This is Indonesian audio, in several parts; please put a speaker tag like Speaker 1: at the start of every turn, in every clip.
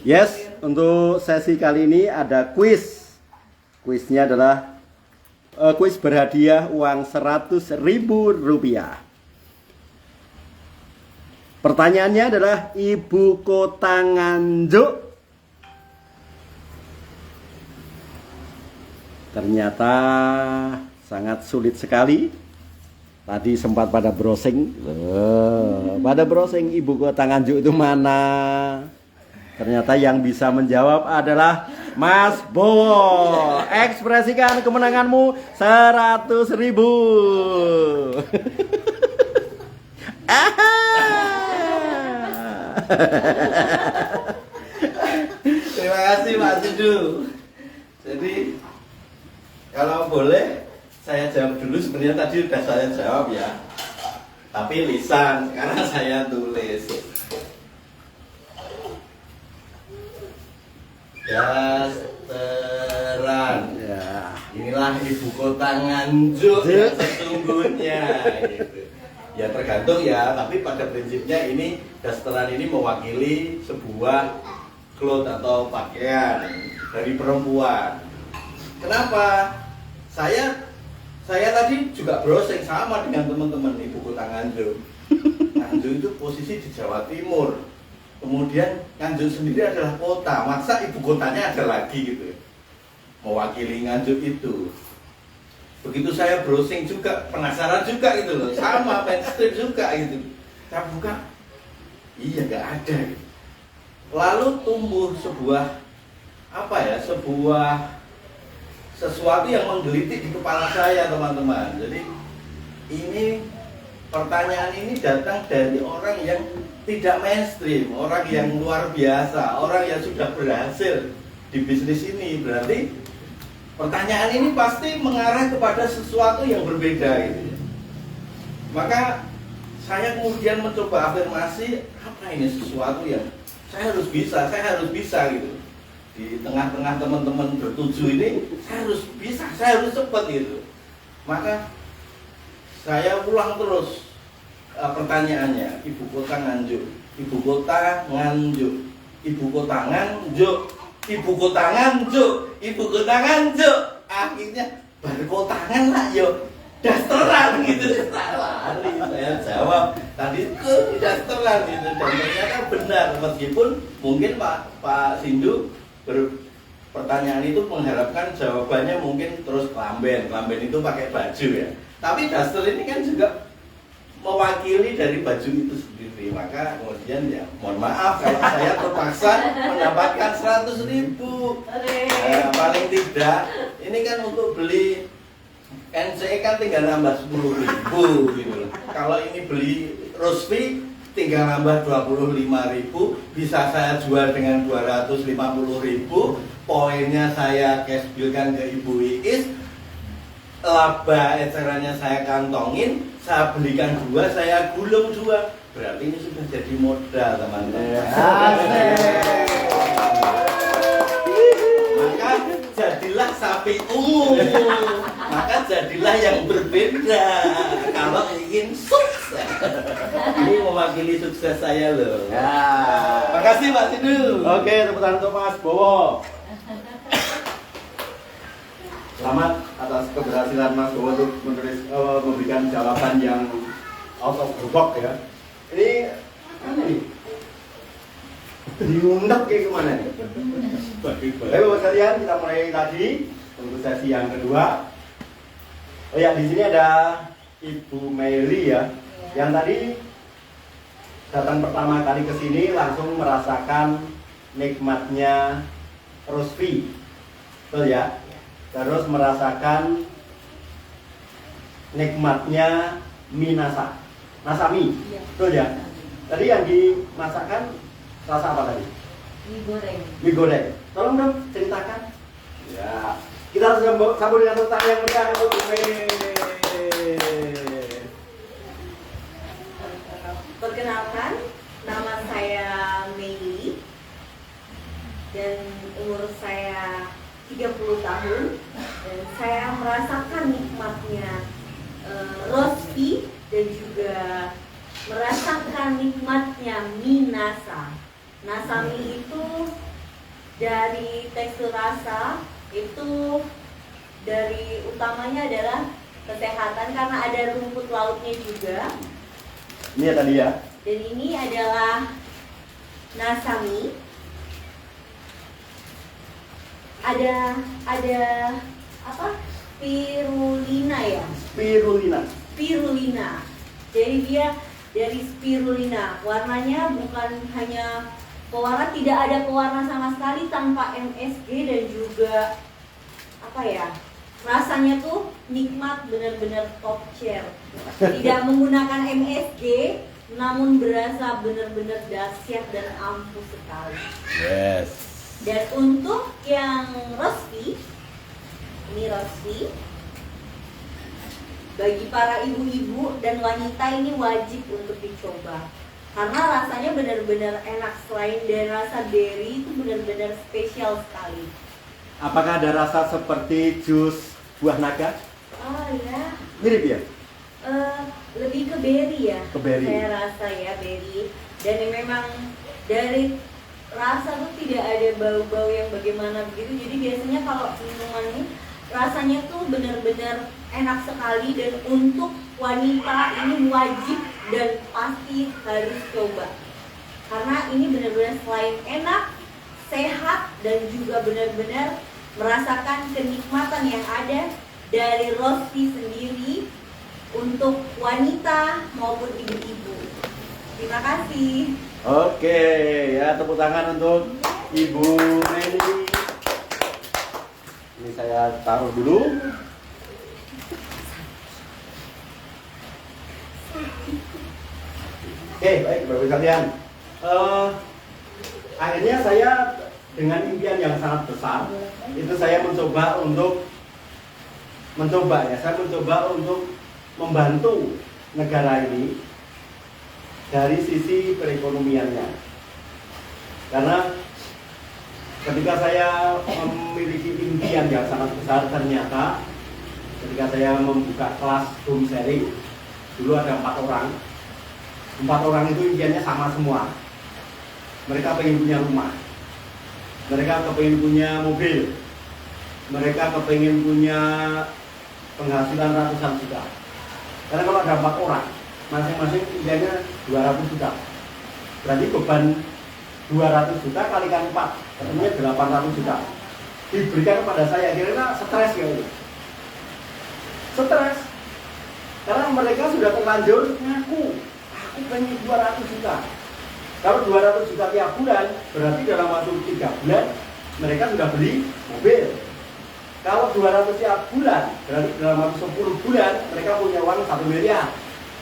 Speaker 1: Yes, untuk sesi kali ini ada kuis. Kuisnya adalah kuis berhadiah uang Rp100.000. Pertanyaannya adalah ibu kota Nganjuk. Ternyata sangat sulit sekali. Tadi sempat pada browsing. Pada browsing ibu kota Nganjuk itu mana? Ternyata yang bisa menjawab adalah Mas Bowo. Ekspresikan kemenanganmu 100.000.
Speaker 2: Terima kasih Pak Sindu. Jadi kalau boleh saya jawab dulu. Sebenarnya tadi sudah saya jawab ya, tapi lisan karena saya tulis. Dasteran.
Speaker 1: Ya.
Speaker 2: Inilah ibu kota Nganjuk yang sesungguhnya. Gitu. Ya tergantung ya, tapi pada prinsipnya ini dasteran ini mewakili sebuah cloth atau pakaian dari perempuan. Kenapa? Saya tadi juga browsing sama dengan teman-teman ibu kota Nganjuk. Nganjuk itu posisi di Jawa Timur. Kemudian Nganjuk sendiri adalah kota, masa ibu kotanya ada lagi gitu, mewakili Nganjuk itu. Begitu saya browsing juga, penasaran juga gitu loh, sama mainstream juga gitu. Saya buka, iya nggak ada gitu. Lalu tumbuh sebuah sesuatu yang menggelitik di kepala saya teman-teman. Jadi pertanyaan ini datang dari orang yang tidak mainstream, orang yang luar biasa, orang yang sudah berhasil di bisnis ini. Berarti pertanyaan ini pasti mengarah kepada sesuatu yang berbeda gitu. Maka saya kemudian mencoba afirmasi, apa ini sesuatu yang saya harus bisa gitu. Di tengah-tengah teman-teman bertuju ini, saya harus cepat gitu. Maka saya ulang terus pertanyaannya, ibu kota Nganjuk, ibu kota Nganjuk, ibu kota Nganjuk, ibu kota Nganjuk, ibu kota Nganjuk. Akhirnya berkotangan lah yo, dasteran gitu. Salah, saya jawab tadi ke dasteran gitu, dan ternyata benar, meskipun mungkin Pak Sindu pertanyaan itu mengharapkan jawabannya mungkin terus kelamben itu pakai baju ya. Tapi daster ini kan juga mewakili dari baju itu sendiri. Maka kemudian ya mohon maaf kalau saya terpaksa mendapatkan 100.000. Paling tidak ini kan untuk beli NCE kan tinggal nambah 10.000 gitu loh. Kalau ini beli Rospi tinggal nambah 25.000, bisa saya jual dengan 250.000. Poinnya saya cash billkan ke Ibu Iis, laba ecerannya saya kantongin, saya belikan 2, saya gulung 2. Berarti ini sudah jadi modal teman-teman. Maka jadilah sapi ungu, maka jadilah yang berbeda kalau ingin sukses. Ini mewakili sukses saya loh. Makasih Pak Sindu.
Speaker 1: Oke, tepuk tangan untuk Mas Bowo. Selamat atas keberhasilan Mas Bowo untuk memberikan jawaban yang out of the box ya. Ini mana nih? Diundang kayak kemana nih? Baik Bapak sekalian, kita mulai tadi untuk sesi yang kedua. Oh ya, di sini ada Ibu Meli ya, yang tadi datang pertama kali ke sini langsung merasakan nikmatnya Rospi, betul ya? Terus merasakan nikmatnya Minasa, Nasami, betul ya? Tadi yang dimasakkan rasa apa tadi? Mie goreng. Tolong dong ceritakan. Ya, kita harus sambut dengan tepuk tangan yang meriah untuk Ibu Meli.
Speaker 3: Perkenalkan, nama saya Meli dan umur saya 30 tahun, dan saya merasakan nikmatnya Rospi dan juga merasakan nikmatnya Minasa. Nasami itu dari tekstur rasa itu dari utamanya adalah kesehatan karena ada rumput lautnya juga.
Speaker 1: Ini ya tadi ya.
Speaker 3: Dan ini adalah nasami. Ada apa? Spirulina ya. Spirulina. Jadi dia dari spirulina. Warnanya bukan hanya pewarna, tidak ada pewarna sama sekali tanpa MSG dan juga apa ya? Rasanya tuh nikmat, benar-benar top tier. Tidak menggunakan MSG, namun berasa benar-benar dahsyat dan ampuh sekali.
Speaker 2: Yes.
Speaker 3: Dan untuk yang rosti, ini rosti. Bagi para ibu-ibu dan wanita ini wajib untuk dicoba. Karena rasanya benar-benar enak, selain dari rasa berry itu benar-benar spesial sekali.
Speaker 1: Apakah ada rasa seperti jus buah naga?
Speaker 3: Oh ya.
Speaker 1: Mirip ya?
Speaker 3: Lebih ke berry ya.
Speaker 1: Ke berry.
Speaker 3: Saya rasa ya berry. Dan memang dari rasa tuh tidak ada bau-bau yang bagaimana begitu. Jadi biasanya kalau minuman ini rasanya tuh benar-benar enak sekali, dan untuk wanita ini wajib dan pasti harus coba. Karena ini benar-benar selain enak, sehat, dan juga benar-benar merasakan kenikmatan yang ada dari rosti sendiri untuk wanita maupun ibu-ibu. Terima kasih.
Speaker 1: Oke, ya tepuk tangan untuk Ibu Meli. Ini saya taruh dulu. Oke, baik Bapak sekalian. Akhirnya saya dengan impian yang sangat besar, itu saya mencoba untuk membantu negara ini dari sisi perekonomiannya. Karena ketika saya memiliki impian yang sangat besar, ternyata ketika saya membuka kelas home sharing, dulu ada 4 orang. 4 orang itu impiannya sama semua. Mereka pengen punya rumah, mereka kepengen punya mobil, mereka kepengen punya penghasilan ratusan juta. Karena kalau ada 4 orang, masing-masing impiannya 200 juta. Berarti beban 200 juta kalikan 4, ketemunya 800 juta. Diberikan kepada saya, kira-kira stres ya ini? Stres. Karena mereka sudah terlanjur ngaku, aku pengen 200 juta. Kalau 200 juta tiap bulan, berarti dalam waktu 3 bulan mereka sudah beli mobil. Kalau 200 tiap bulan, berarti dalam waktu 10 bulan mereka punya uang 1 miliar.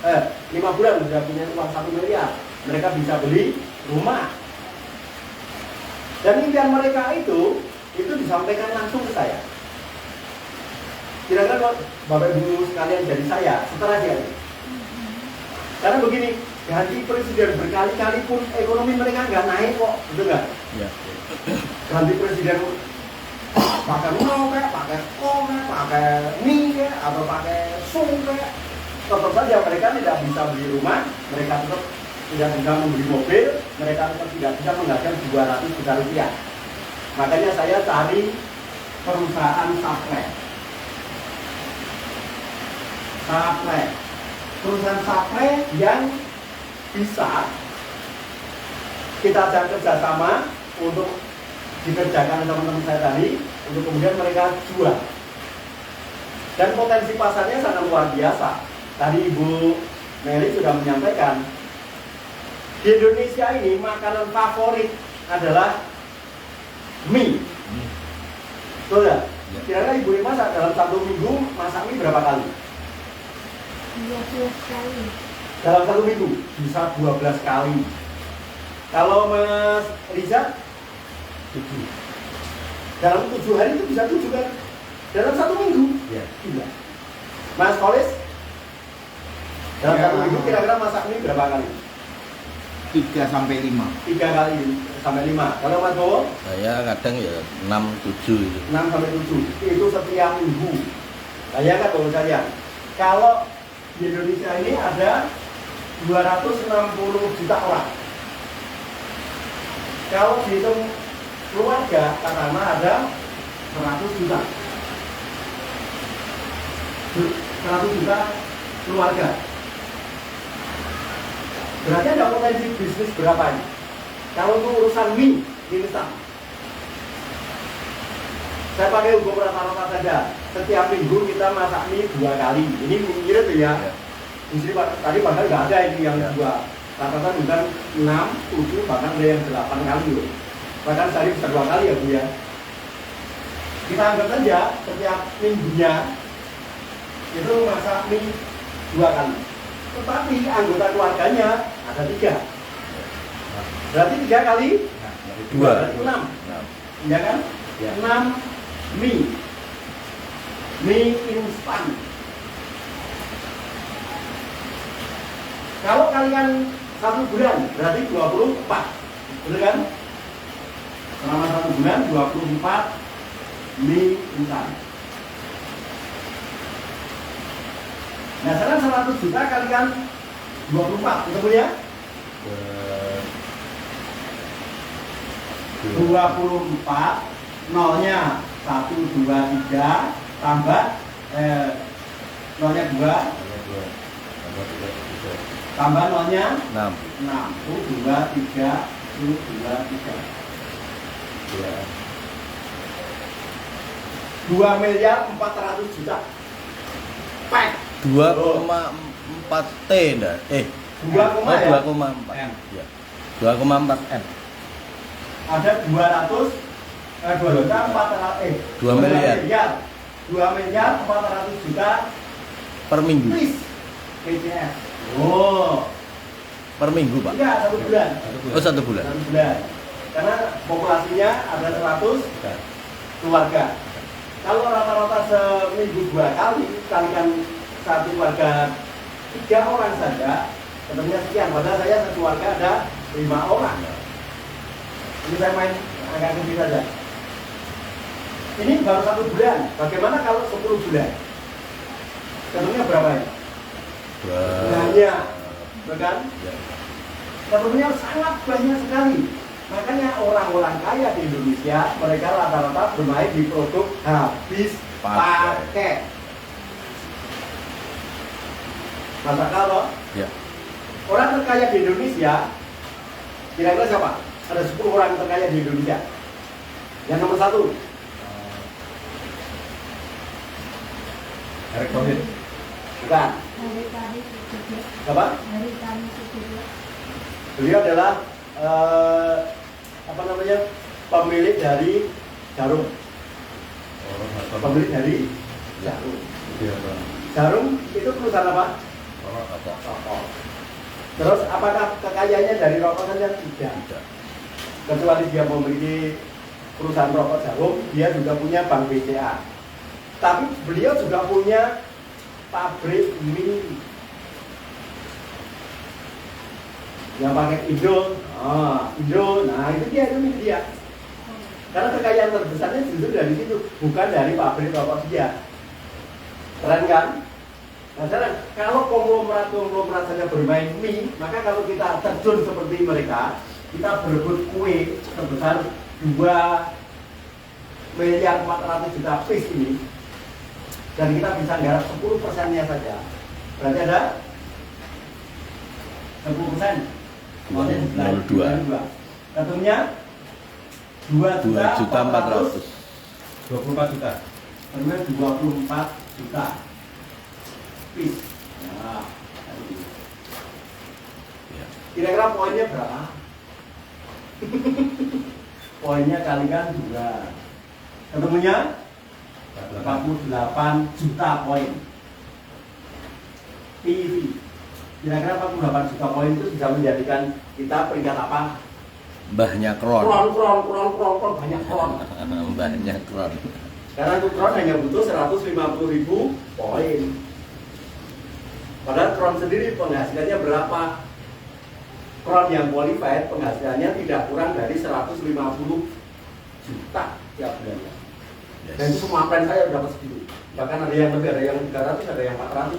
Speaker 1: 5 bulan sudah punya uang 1 miliar. Mereka bisa beli rumah. Dan impian mereka itu disampaikan langsung ke saya. Kira-kira kalau Bapak Ibu sekalian jadi saya, setelah dia. Karena begini, ganti presiden berkali-kali pun ekonomi mereka nggak naik kok, betul nggak?
Speaker 2: Ya.
Speaker 1: Ganti presiden pakai nol kayak, pakai ko kayak, pakai mie kayak, atau pakai sung kayak, tetap saja mereka tidak bisa beli rumah, mereka tetap tidak bisa membeli mobil, mereka tetap tidak bisa menghasilkan 200 juta rupiah. Makanya saya cari perusahaan supply. Perusahaan supply yang bisa kita ajak kerjasama untuk dikerjakan teman-teman saya tadi, untuk kemudian mereka jual. Dan potensi pasarnya sangat luar biasa. Tadi Ibu Mary sudah menyampaikan, di Indonesia ini makanan favorit adalah mie. Betul ya? Kira-kira Ibu masak dalam 1 minggu, masak mie berapa kali?
Speaker 4: 12 kali.
Speaker 1: Dalam 1 minggu bisa 12 kali. Kalau Mas Riza 7. Dalam 7 hari itu bisa 7 kan? Dalam 1 minggu?
Speaker 2: Ya.
Speaker 1: Iya. Mas Kolis dalam 1 minggu kira-kira masak mie berapa kali?
Speaker 5: 3 sampai 5.
Speaker 1: 3 kali sampai 5. Kalau Mas Bowo?
Speaker 2: Saya kadang ya 6-7 itu.
Speaker 1: 6 sampai 7. Itu setiap minggu. Bayangkan bahwa saya, kalau di Indonesia ini ada 260 juta orang. Kalau dihitung keluarga, katakanlah ada 100 juta. 100 juta keluarga. Berarti ada potensi bisnis berapa ini? Kalau untuk urusan mie instan, saya pakai hukum rata-rata saja. Setiap minggu kita masak mie 2 kali. Ini mungkin tuh ya. Di sini tadi padahal nggak ada ini yang 2. Rata-rata bukan 6, 7, bahkan ada yang 8 kali loh. Bahkan sehari bisa 2 kali ya Bu ya. Kita anggap saja setiap minggunya itu masak mie 2 kali. Tetapi anggota keluarganya ada 3. Berarti 3 kali
Speaker 2: 2.
Speaker 1: 6. Ya kan? 6 mie instan. Kalau kalian 1 bulan berarti 24, betul kan? Selama 1 bulan 24 mie instan. Nah sekarang 100 juta kalikan 24, ketemu ya? 24, nolnya 1, 2, 3, tambah nolnya 2, tambah nolnya
Speaker 2: 6.
Speaker 1: 6, 2, 3, 2, 3. 2 miliar 400 juta. Pak.
Speaker 2: 2,4 T enggak?
Speaker 1: 2, ya?
Speaker 2: 2,4. Ya. 2,4 M.
Speaker 1: Ada 2 juta 400
Speaker 2: 2 miliar.
Speaker 1: 2 miliar 400 juta
Speaker 2: Per minggu.
Speaker 1: please PCS. Oh,
Speaker 2: Per minggu, Pak.
Speaker 1: enggak 1 bulan.
Speaker 2: Oh, 1 bulan.
Speaker 1: 1 bulan. Karena populasinya ada 100 keluarga. Kalau rata-rata seminggu 2 kali, kalikan satu keluarga 3 orang saja, ketemunya sekian. Padahal saya sekeluarga ada 5 orang. Ini saya main agak kecil saja. Ini baru 1 bulan. Bagaimana kalau 10 bulan? Ketemunya berapa ya? Banyak, bukan? Ketemunya sangat banyak sekali. Makanya orang-orang kaya di Indonesia, mereka rata-rata bermain di produk habis pakai. Masa kalau orang terkaya di Indonesia, kira-kira siapa? Ada 10 orang terkaya di Indonesia. Yang nomor 1,
Speaker 5: Erick Thohir.
Speaker 1: bukan.
Speaker 4: Hari tadi juga.
Speaker 1: Siapa?
Speaker 4: Hari tadi juga.
Speaker 1: Beliau adalah pemilik dari Jarum. Pemilik dari Jarum. Jarum itu perusahaan apa? Rokok. Terus apakah kekayaannya dari rokok saja? Tidak. Kecuali dia memiliki perusahaan rokok Jarum, dia juga punya bank BCA. Tapi beliau juga punya pabrik mie yang pakai Indo. Nah itu dia. Karena kekayaan terbesarnya justru dari situ, bukan dari pabrik rokok dia. Keren kan? Nah sekarang kalau konglomerat saja bermain mie, maka kalau kita terjun seperti mereka, kita berebut kue sebesar 2 miliar 400 juta piece ini, dan kita bisa garap 10%-nya saja, berarti ada 10%.
Speaker 2: 0,02.
Speaker 1: Ketemunya 2 juta
Speaker 2: 2.400.000.
Speaker 5: 24 juta.
Speaker 1: Ketemunya 24 juta piece. Nah, kira-kira poinnya berapa? Poinnya kalikan 2. Ketemunya 48 juta poin. PV. Kira-kira 48 juta poin itu bisa menjadikan kita peringkat apa?
Speaker 2: Mbahnya Kron.
Speaker 1: Kron, banyak kron.
Speaker 2: Mbahnya Kron.
Speaker 1: Karena untuk kron hanya butuh 150.000 poin. Padahal kron sendiri penghasilannya berapa? Kron yang qualified penghasilannya tidak kurang dari 150 juta tiap bulannya. Dan itu semua plan saya udah dapat segitu. Bahkan ada yang lebih, ada yang 300, ada yang 400.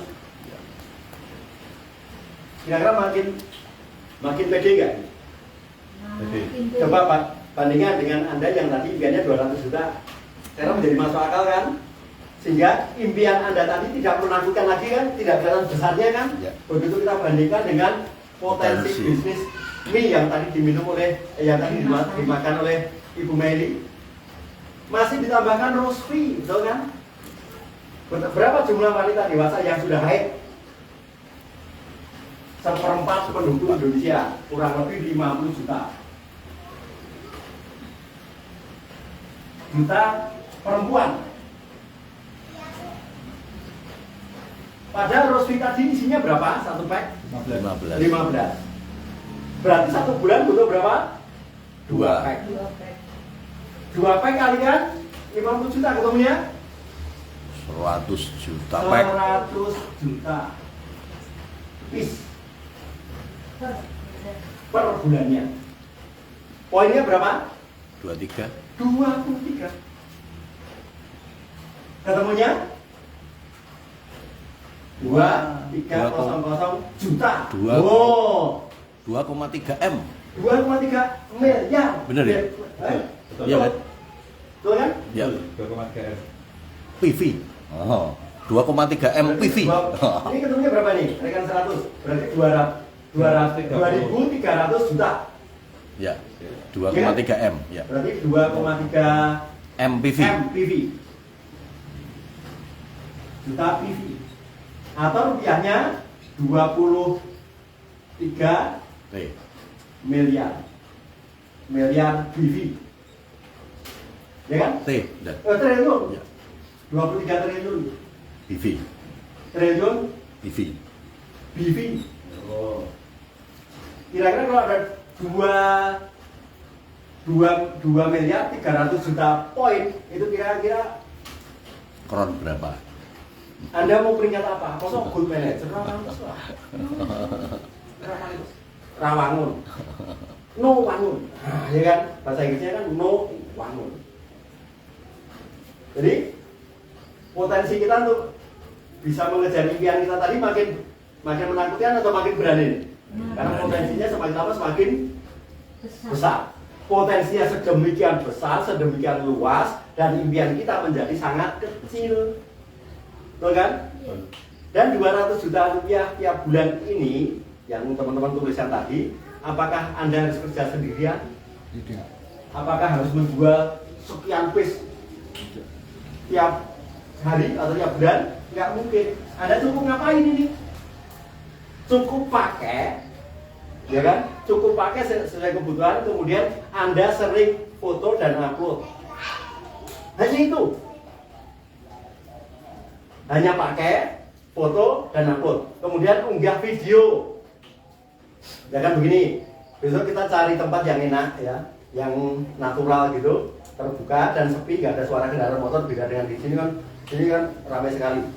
Speaker 1: Kira-kira makin pede nggak?
Speaker 4: Nah,
Speaker 5: Jadi,
Speaker 4: pintu.
Speaker 1: Coba Pak, bandingkan dengan Anda yang tadi impiannya 200 juta. Sekarang menjadi masuk akal kan? Sehingga impian Anda tadi tidak menakutkan lagi kan? Tidak kelihatan besarnya kan?
Speaker 2: Ya.
Speaker 1: Begitu kita bandingkan dengan potensi bisnis mie yang tadi diminum oleh, yang tadi dimakan oleh Ibu Meli. Masih ditambahkan roast beef, betul kan? Berapa jumlah wanita dewasa yang sudah haid? 1/4 penduduk Indonesia, kurang lebih 50 juta perempuan. Padahal roast beef tadi isinya berapa? Satu pack?
Speaker 5: 15.
Speaker 1: 15. Berarti satu bulan butuh berapa? 2 pack. 2 pack kalikan 50 juta ketemunya?
Speaker 2: 100 juta pack.
Speaker 1: 100 juta piece per bulannya. Poinnya berapa?
Speaker 2: 23.
Speaker 1: 23. Ketemunya 2,300 juta. Oh,
Speaker 2: 2,3 M.
Speaker 1: 2,3 miliar.
Speaker 2: Bener ya?
Speaker 5: Betul.
Speaker 2: Iya kan?
Speaker 1: Betul kan?
Speaker 2: Ya.
Speaker 5: 2,3 M.
Speaker 2: PV. Oh, 2,3 M PV.
Speaker 1: Ini ketemunya berapa nih? Rekan 100. Berarti 2.300 juta.
Speaker 2: Ya. 2,3 M. Ya.
Speaker 1: Berarti 2,3
Speaker 2: MPV.
Speaker 1: MPV. Juta PV. Atau rupiahnya 23
Speaker 2: T.
Speaker 1: miliar PV. Ya kan?
Speaker 2: T. Dan
Speaker 1: Triliun.
Speaker 2: ya.
Speaker 1: 23 triliun.
Speaker 2: PV.
Speaker 1: Triliun
Speaker 2: PV.
Speaker 1: PV. Oh. Kira-kira kalau ada 2 miliar 300 juta poin, itu kira-kira
Speaker 2: Kron berapa?
Speaker 1: Anda mau peringkat apa? Kosong good manager, Rawangun, no wangun, ya kan? Bahasa Inggrisnya kan no wangun. Jadi potensi kita untuk bisa mengejar impian kita tadi makin menakutkan atau makin berani? Karena potensinya semakin lama semakin besar. Potensinya sedemikian besar, sedemikian luas, dan impian kita menjadi sangat kecil. Betul kan? Dan 200 juta rupiah tiap bulan ini yang teman-teman tulisan tadi, apakah Anda harus kerja sendirian?
Speaker 5: Tidak.
Speaker 1: Apakah harus menjual sekian piece tiap hari atau tiap bulan? Nggak mungkin. Anda cukup ngapain ini? Cukup pakai, ya kan? Cukup pakai sesuai kebutuhan, kemudian Anda sering foto dan upload. Hanya itu. Hanya pakai, foto, dan upload. Kemudian unggah video. Ya kan begini. Besok kita cari tempat yang enak ya, yang natural gitu, terbuka dan sepi, nggak ada suara kendaraan motor. Beda dengan di sini kan ramai sekali.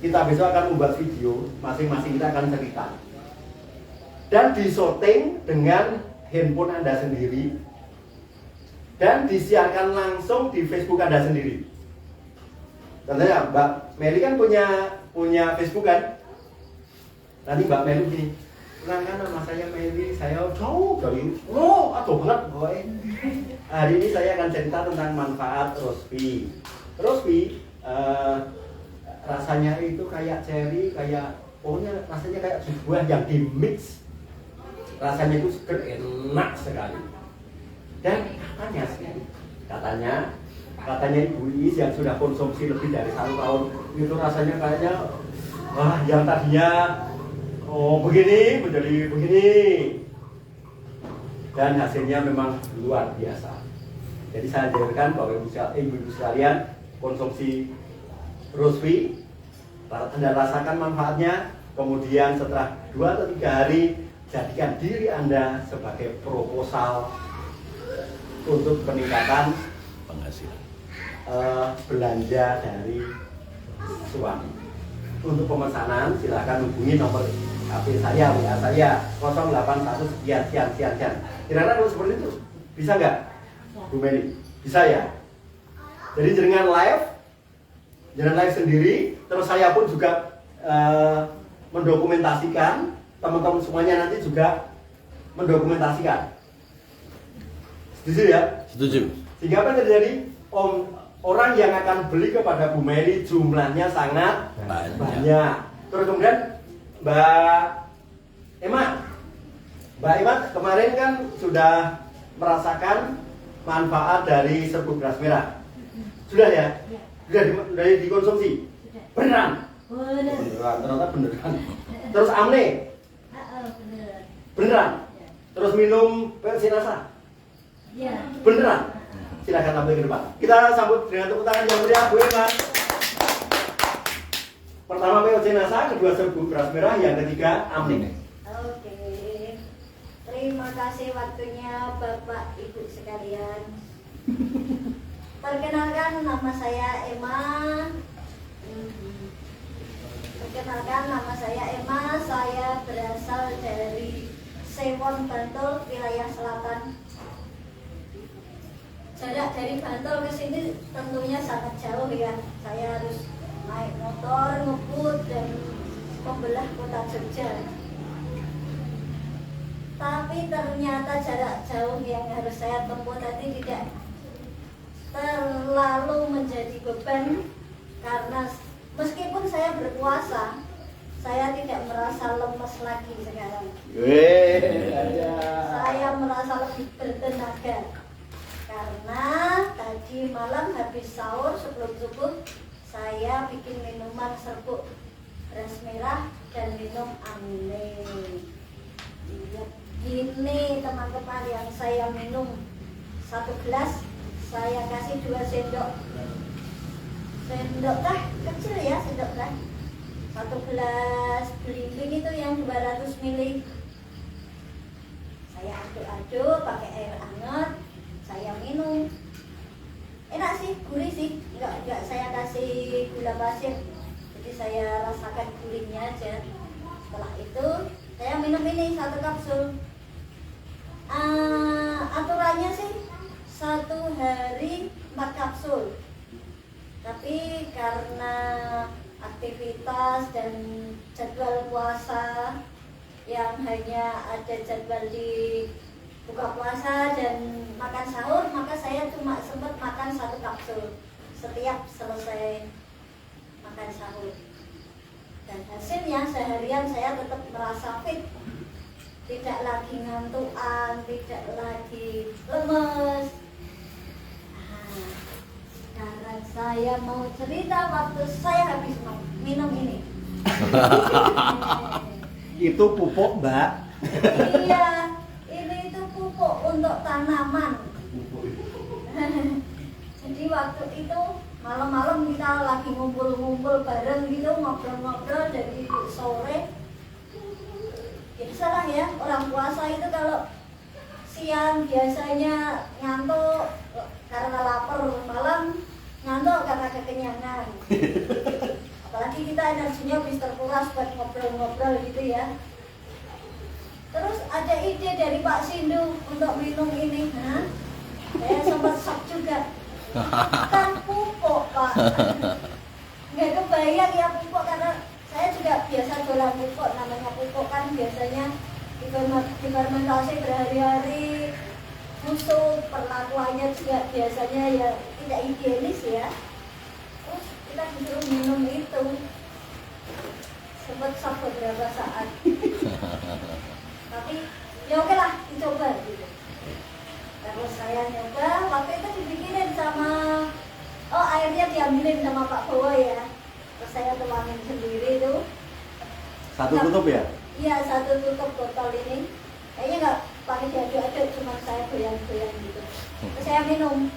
Speaker 1: Kita besok akan membuat video, masing-masing kita akan cerita. Dan disorting dengan handphone Anda sendiri. Dan disiarkan langsung di Facebook Anda sendiri. Contohnya Mbak Meli kan punya Facebook kan? Nanti Mbak Meli gini, kenalkan nama saya Meli, saya jauh dari aduh banget boy. Hari ini saya akan cerita tentang manfaat roast beef. Roast beef rasanya itu kayak cherry, kayak pokoknya rasanya kayak buah yang di mix. Rasanya itu seger, enak sekali. Dan katanya Ibu Iis yang sudah konsumsi lebih dari 1 tahun itu rasanya kayaknya wah, yang tadinya begini menjadi begini, dan hasilnya memang luar biasa. Jadi saya anjurkan bahwa ibu-ibu sekalian konsumsi roast beef, Anda rasakan manfaatnya, kemudian setelah 2 atau 3 hari jadikan diri Anda sebagai proposal untuk peningkatan
Speaker 2: Penghasilan.
Speaker 1: Belanja dari suami. Untuk pemesanan silakan hubungi nomor HP saya, WA saya 081 sekian. Kira-kira kalau seperti itu bisa nggak, Bu Meli? Bisa ya. Jadi jangan live sendiri. Terus saya pun juga mendokumentasikan. Teman-teman semuanya nanti juga mendokumentasikan. Setuju ya?
Speaker 5: Setuju.
Speaker 1: Sehingga apa yang terjadi? Orang yang akan beli kepada Bu Meli jumlahnya sangat banyak. Terus kemudian Mbak Emma kemarin kan sudah merasakan manfaat dari serbuk beras merah. Sudah ya? Sudah dikonsumsi?
Speaker 4: Sudah.
Speaker 1: Beneran?
Speaker 4: Bener.
Speaker 1: Beneran, ternyata beneran. Terus Amne?
Speaker 4: Bener.
Speaker 1: Beneran? Terus minum Sinasa?
Speaker 4: Ya.
Speaker 1: Beneran? Silakan tampil ke depan. Kita sambut dengan tepuk tangan yang meriah Bu Emma. Pertama POC Nasa, kedua serbuk beras merah, yang ketiga Amne.
Speaker 3: Oke. Terima kasih waktunya Bapak Ibu sekalian. Perkenalkan nama saya Emma. Saya berasal dari Sewon, Bantul, wilayah selatan. Jarak dari Bantul ke sini tentunya sangat jauh ya. Saya harus naik motor, ngebut dan membelah kota Jogja. Tapi ternyata jarak jauh yang harus saya tempuh tadi tidak terlalu menjadi beban, karena meskipun saya berpuasa, saya tidak merasa lemes lagi sekarang. Saya merasa lebih bertenaga karena tadi malam habis sahur sebelum subuh saya bikin minuman serbuk beras merah dan minum Amne. Gini teman-teman, yang saya minum 1 gelas saya kasih 2 sendok kah kecil ya, sendok kah 1 gelas belimbing itu yang 200 ml. Saya aduk-aduk pakai air hangat, saya minum. Enak sih, gurih sih, enggak saya kasih gula pasir, jadi saya rasakan gurihnya aja. Setelah itu saya minum ini 1 kapsul. Aturannya sih 1 hari 4 kapsul, tapi karena aktivitas dan jadwal puasa yang hanya ada jadwal di buka puasa dan makan sahur, maka saya cuma sempat makan 1 kapsul setiap selesai makan sahur. Dan hasilnya seharian saya tetap merasa fit, tidak lagi ngantukan, tidak lagi lemes. Sekarang saya mau cerita waktu saya habis minum ini.
Speaker 1: Itu pupuk, Mbak.
Speaker 3: Iya, ini itu pupuk untuk tanaman. Jadi waktu itu malam-malam kita lagi ngumpul-ngumpul bareng gitu, ngobrol-ngobrol dari sore. Biasalah ya, orang puasa itu kalau siang biasanya ngantuk karena lapar, malam ngantuk karena kekenyangan. Apalagi kita energinya habis terkuras buat ngobrol-ngobrol gitu ya. Terus ada ide dari Pak Sindu untuk minum ini. Saya sempat shock juga. Kan pupuk, Pak. Nggak kebayang ya pupuk, karena saya juga biasa jualan pupuk. Namanya pupuk kan biasanya difermentasi berhari-hari, busuk, perlakuannya juga biasanya ya tidak higienis ya. Terus kita disuruh minum itu, sempat shock beberapa saat. Tapi ya oke lah, dicoba gitu. Terus saya nyoba, waktu itu dibikinin sama, airnya diambilin sama Pak Bowo ya. Terus saya tuangin sendiri tuh.
Speaker 1: 1 tutup ya?
Speaker 3: Iya, 1 tutup botol ini. Kayaknya nggak pakai diaduk-aduk, cuma saya goyang-goyang gitu. Terus saya minum.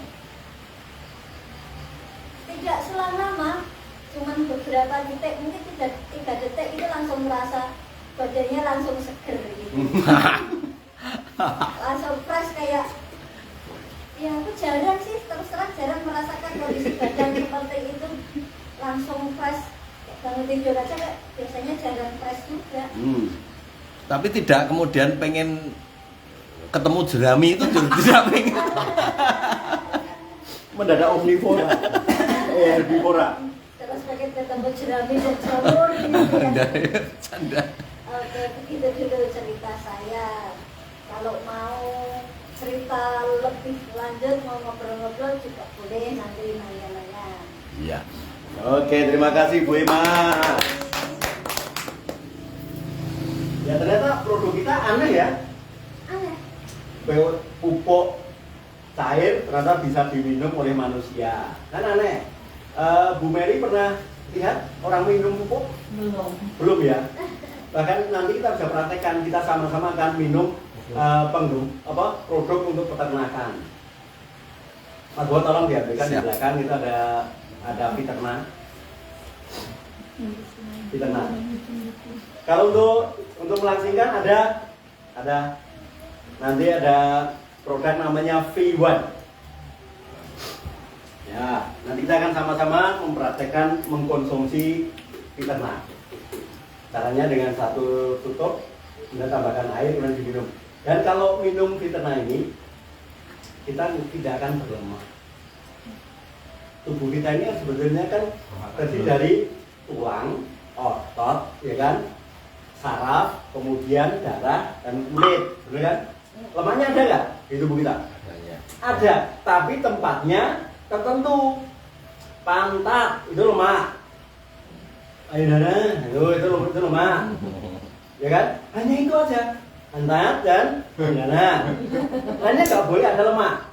Speaker 3: Tidak selang lama, cuma beberapa detik, mungkin 3 detik itu langsung merasa badannya langsung seger gitu. Langsung fresh kayak, ya aku jarang sih, terus terang jarang merasakan kondisi badan seperti itu. Langsung fresh, bangun tidur aja biasanya jarang fresh juga.
Speaker 5: Tapi tidak kemudian pengen ketemu jerami itu juga tidak pengen.
Speaker 1: Mendadak omnivora. Herbivora.
Speaker 3: Terus pengen ketemu jerami dan jamur gitu ya.
Speaker 5: Canda.
Speaker 3: Oke, begitu dulu cerita saya. Kalau mau
Speaker 4: cerita lebih lanjut mau ngobrol-ngobrol juga boleh nanti nanya-nanya.
Speaker 5: Iya.
Speaker 1: Oke, terima kasih Bu Ema. Ya ternyata produk kita aneh ya.
Speaker 4: Aneh.
Speaker 1: Pupuk cair ternyata bisa diminum oleh manusia. Kan aneh. Bu Mary pernah lihat orang minum pupuk?
Speaker 3: Belum.
Speaker 1: Belum ya. Bahkan nanti kita bisa praktekkan, kita sama-sama akan minum produk untuk peternakan. Mas Bo tolong diambilkan di
Speaker 5: Siap.
Speaker 1: belakang itu ada Viterna. Viterna. Kalau untuk melangsingkan ada nanti ada produk namanya V1. Ya, nanti kita akan sama-sama mempraktekkan mengkonsumsi Viterna. Caranya dengan satu tutup, kita tambahkan air kemudian diminum. Dan kalau minum Viterna ini, kita tidak akan berlemak. Tubuh kita ini sebetulnya kan terdiri dari tulang, otot, ya kan, saraf, kemudian darah dan kulit, benar kan? Lemaknya ada nggak di tubuh kita? Ada, tapi tempatnya tertentu. Pantat itu lemak. Ayo dana, itu lemak, ya kan? Hanya itu aja, pantat dan dana. Lainnya nggak boleh ada lemak.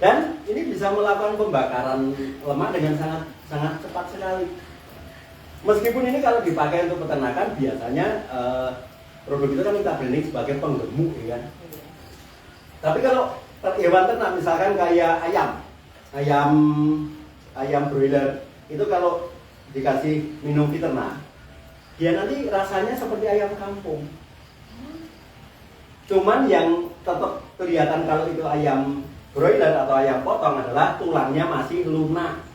Speaker 1: Dan ini bisa melakukan pembakaran lemak dengan sangat cepat sekali. Meskipun ini kalau dipakai untuk peternakan biasanya produk itu kan kita branding sebagai penggemuk, ya kan? Tapi kalau hewan ternak misalkan kayak ayam broiler itu kalau dikasih minum Viterna, dia nanti rasanya seperti ayam kampung. Cuman yang tetap kelihatan kalau itu ayam broiler atau ayam potong adalah tulangnya masih lunak.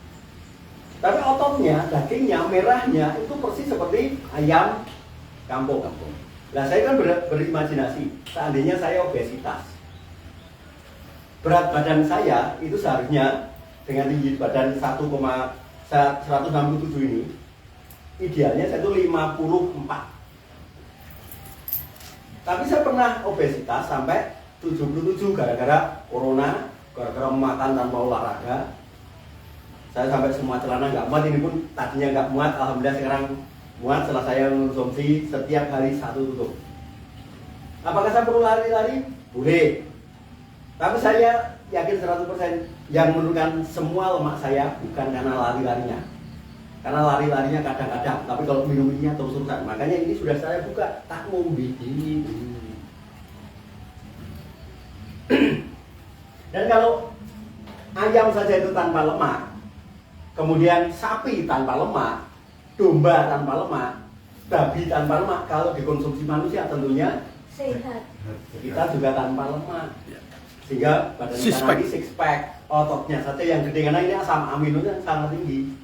Speaker 1: Tapi ototnya, dagingnya, merahnya itu persis seperti ayam kampung. Nah, saya kan berimajinasi, seandainya saya obesitas. Berat badan saya itu seharusnya dengan tinggi badan 167 ini, idealnya saya itu 54. Tapi saya pernah obesitas sampai 77 gara-gara corona, gara-gara makan tanpa olahraga. Saya sampai semua celana nggak muat, ini pun tadinya nggak muat, alhamdulillah sekarang muat setelah saya mengkonsumsi setiap hari 1 tutup. Apakah saya perlu lari-lari? Boleh. Tapi saya yakin 100% yang menurunkan semua lemak saya bukan karena lari-larinya. Karena lari-larinya kadang-kadang, tapi kalau minum ininya terus-terusan. Makanya ini sudah saya buka, tak ngombe ini. Dan kalau ayam saja itu tanpa lemak, kemudian sapi tanpa lemak, domba tanpa lemak, babi tanpa lemak, kalau dikonsumsi manusia tentunya
Speaker 4: Sehat.
Speaker 1: kita juga tanpa lemak. Sehingga badan kita nanti six pack, ototnya saja yang gede karena ini asam aminonya sangat tinggi.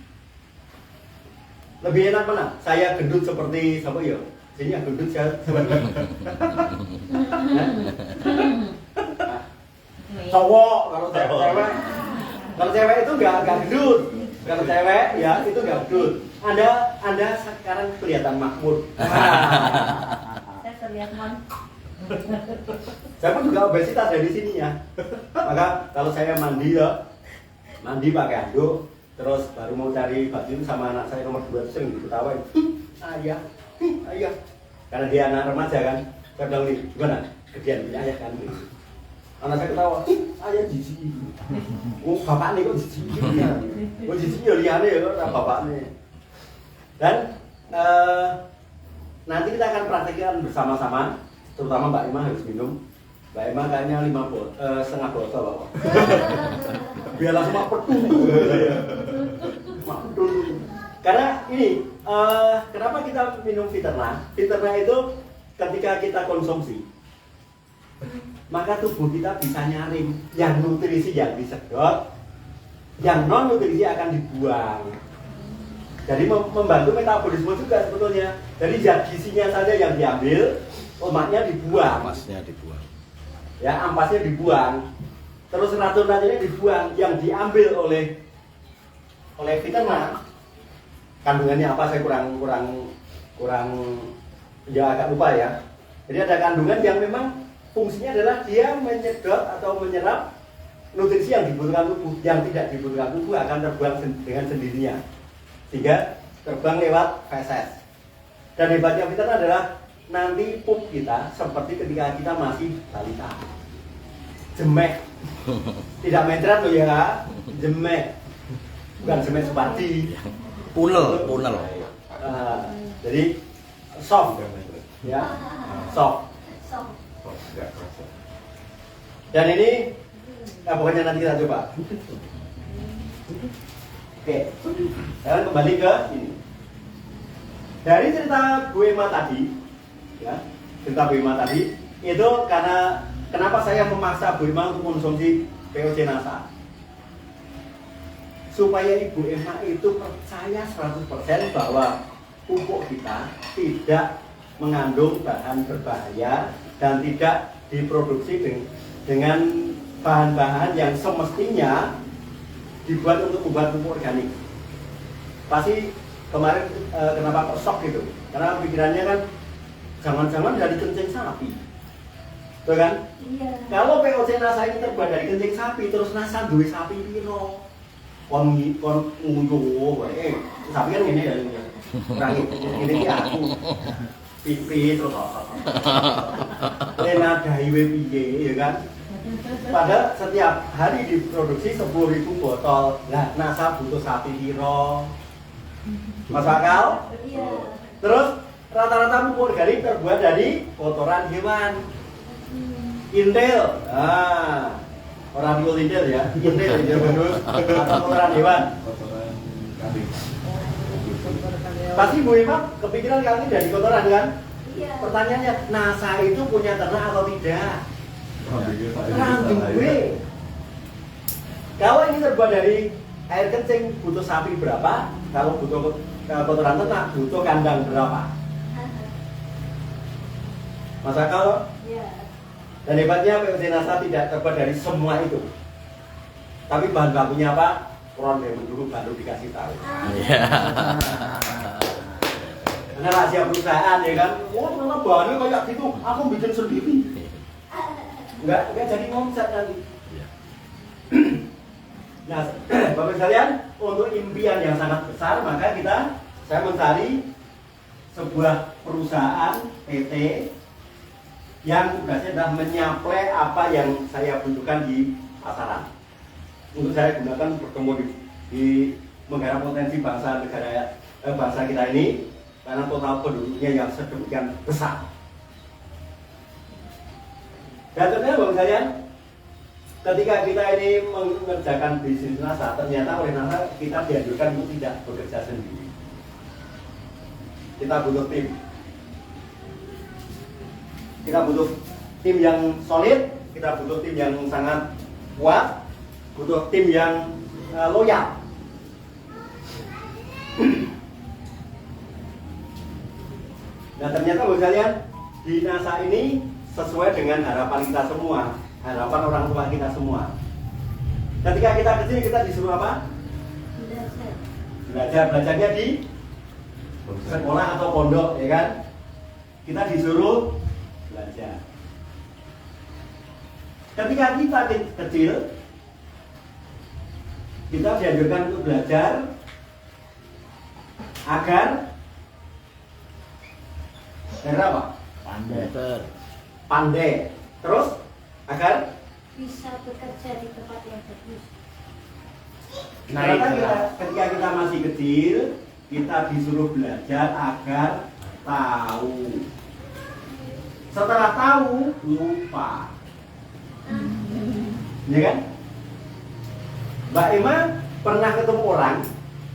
Speaker 1: Lebih enak mana? Saya gendut seperti siapa ya? Sini yang gendut saya seperti cowok. Kalau cewek itu nggak gendut. Kalau cewek ya itu nggak gendut. Anda sekarang kelihatan makmur.
Speaker 4: Saya terlihat
Speaker 1: Saya pun juga obesitas dari sininya. Maka kalau saya mandi pakai handuk, terus baru mau cari baju sama anak saya nomor 2 sering diketawain. Ayah. Karena dia anak remaja kan. Saya bilang nih, gimana? Gedean punya ayah kan? Anak saya ketawa, ayah jijik. Oh bapak nih kok jijik? Oh jijik ya liane ya bapak nih. Dan nanti kita akan praktekkan bersama-sama. Terutama Mbak Emma harus minum. Mbak Emma kayaknya 5 botol Bapak. Biar langsung mak petung. Mak petung. Karena ini, kenapa kita minum Viterna? Viterna itu ketika kita konsumsi, maka tubuh kita bisa nyaring. Yang nutrisi yang disedot, yang non nutrisi akan dibuang. Jadi membantu metabolisme juga sebetulnya. Jadi zat gizinya saja yang diambil, lemaknya dibuang.
Speaker 5: Ampasnya dibuang.
Speaker 1: Ya, ampasnya dibuang. Terus racun-racunnya dibuang. Yang diambil oleh Viterna, kandungannya apa saya kurang ya agak lupa ya. Jadi ada kandungan yang memang fungsinya adalah dia menyedot atau menyerap nutrisi yang dibutuhkan tubuh. Yang tidak dibutuhkan tubuh akan terbang dengan sendirinya, sehingga terbang lewat feses. Dan hebatnya vitamin adalah nanti pup kita seperti ketika kita masih balita, jemek, tidak mencret loh ya, jemek, bukan jemek Supardi,
Speaker 5: Punel.
Speaker 1: jadi soft, ya, soft. Dan ini, pokoknya nanti kita coba. Oke, sekarang kembali ke ini. Dari cerita Bu Emma tadi, ya, cerita Bu Emma tadi, itu karena kenapa saya memaksa Bu Emma untuk konsumsi POC NASA? Supaya Ibu Emma itu percaya 100% bahwa pupuk kita tidak mengandung bahan berbahaya dan tidak diproduksi dengan bahan-bahan yang semestinya dibuat untuk membuat pupuk organik. Pasti kemarin kenapa kok shock gitu? Karena pikirannya kan jangan-jangan dari kencing sapi, betul kan?
Speaker 4: Iya.
Speaker 1: Kalau POC NASA ini terbuat dari kencing sapi, terus NASA duwe sapi piro? Kon nguyuh wae. Sapi kan ini ya. Kurang ini aku. Pipi terus Lena gawe piye ya kan? Pada setiap hari diproduksi 10.000 botol. Nah, NASA butuh sapi piro? Masuk akal?
Speaker 4: Iya.
Speaker 1: Terus rata-rata pupuk organik terbuat dari kotoran hewan. Intel. Nah, orang biol intel ya. Intel ya bagus. Atau kotoran hewan. Pasti Bu Emma kepikiran kali ini dari kotoran kan?
Speaker 4: Iya.
Speaker 1: Pertanyaannya, NASA itu punya ternak atau tidak? Randuwe. Kalau ini terbuat dari air kencing, butuh sapi berapa? Kalau butuh kotoran ternak, butuh kandang berapa? Masa kalau?
Speaker 4: Iya.
Speaker 1: Dan hebatnya POC NASA tidak terbuat dari semua itu. Tapi bahan bakunya apa? Kurang dari dulu baru dikasih tahu.
Speaker 5: Iya.
Speaker 1: Karena rahasia perusahaan ya kan. Oh, ternyata bahannya kayak gitu. Aku bikin sendiri. Enggak jadi ngomset nanti. Nah, Bapak sekalian, untuk impian yang sangat besar, maka saya mencari sebuah perusahaan PT yang tugasnya adalah menyaplai apa yang saya butuhkan di pasaran. Untuk saya gunakan bertemu di menggarap potensi bangsa kita ini, karena total penduduknya yang sedemikian besar. Dan ternyata Bapak sekalian, ketika kita ini mengerjakan bisnis NASA, ternyata oleh NASA kita dianjurkan untuk tidak bekerja sendiri. Kita butuh tim. Kita butuh tim yang solid, kita butuh tim yang sangat kuat, butuh tim yang loyal. Nah ternyata Bapak sekalian, di NASA ini sesuai dengan harapan kita semua, harapan orang tua kita semua. Ketika kita kecil kita disuruh apa? Belajarnya di sekolah atau pondok, ya kan? Kita disuruh belajar. Ketika kita kecil, kita dianjurkan untuk belajar agar apa? Pandai. Terus agar
Speaker 4: Bisa bekerja di tempat yang bagus.
Speaker 1: Ketika kita masih kecil, kita disuruh belajar agar tahu. Setelah tahu, lupa. Ya kan? Mbak Emma pernah ketemu orang,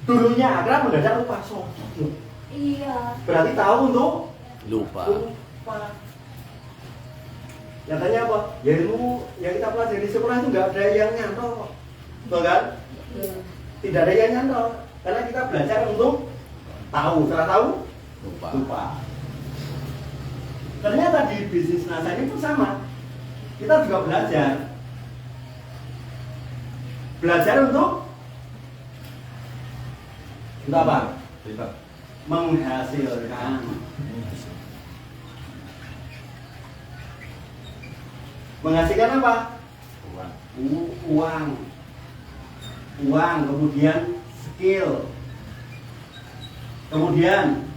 Speaker 1: dulunya akrab mendadak lupa.
Speaker 4: Iya.
Speaker 1: Berarti tahu untuk
Speaker 5: Lupa.
Speaker 1: Nyatanya apa? Ya ilmu yang kita pelajari di sekolah itu nggak ada yang nyantol, betul kan? Tidak ada yang nyantol, karena kita belajar untuk tahu. Setelah tahu, lupa. Ternyata di bisnis NASA ini pun sama. Kita juga belajar untuk apa? Menghasilkan. Menghasilkan apa?
Speaker 2: Uang.
Speaker 1: Uang. Uang, kemudian skill. Kemudian